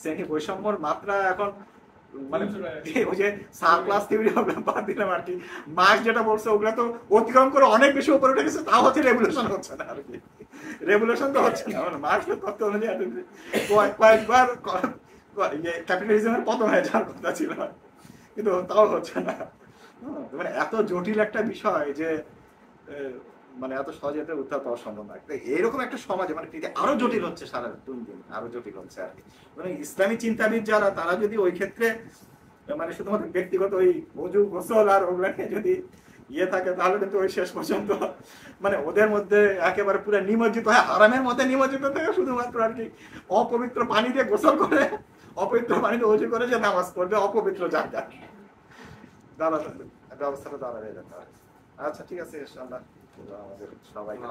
শ্রেণী বৈষম্যর মাত্রা এখন মানে ওই যে সার্ক্লাস থিওরি বাদ দিলাম আর কি, মার্ক্স যেটা বলছে ওগুলো তো অতিক্রম করে অনেক বেশি উপরে উঠে গেছে, তাও হচ্ছে রেভলিউশন হচ্ছে না আর কি। রেভলিউশন তো হচ্ছে না, মানে মার্ক্সের তত্ত্ব অনুযায়ী কয়েকবার ক্যাপিটালিজমের পতন হয়ে যাওয়ার কথা ছিল, কিন্তু তাও হচ্ছে না। মানে এত জটিল একটা বিষয় যে মানে এত সহজে এতে উত্তর পাওয়া সম্ভব না। এইরকম একটা সমাজে মানে আরো জটিল হচ্ছে, সারা দিন আরো জটিল হচ্ছে আর কি। মানে ইসলামী চিন্তাবিদ যারা, তারা যদি ওই ক্ষেত্রে মানে শুধুমাত্র ব্যক্তিগত ওই ওযু গোসল আর ওগুলা নিয়ে যদি ইয়ে থাকে, তাহলে কিন্তু ওই শেষ পর্যন্ত মানে ওদের মধ্যে একেবারে পুরো নিমজ্জিত হয়, হারামের মধ্যে নিমজ্জিত থাকে, শুধুমাত্র আর কি অপবিত্র পানি দিয়ে গোসল করে, অপবিত্র পানিতে ওযু করে যে নামাজ পড়বে অপবিত্র জায়গা, ব্যবস্থাটা দাঁড়াবে যেতে হয়। আচ্ছা ঠিক আছে, ইনশাআল্লাহ আমাদের সবাইকে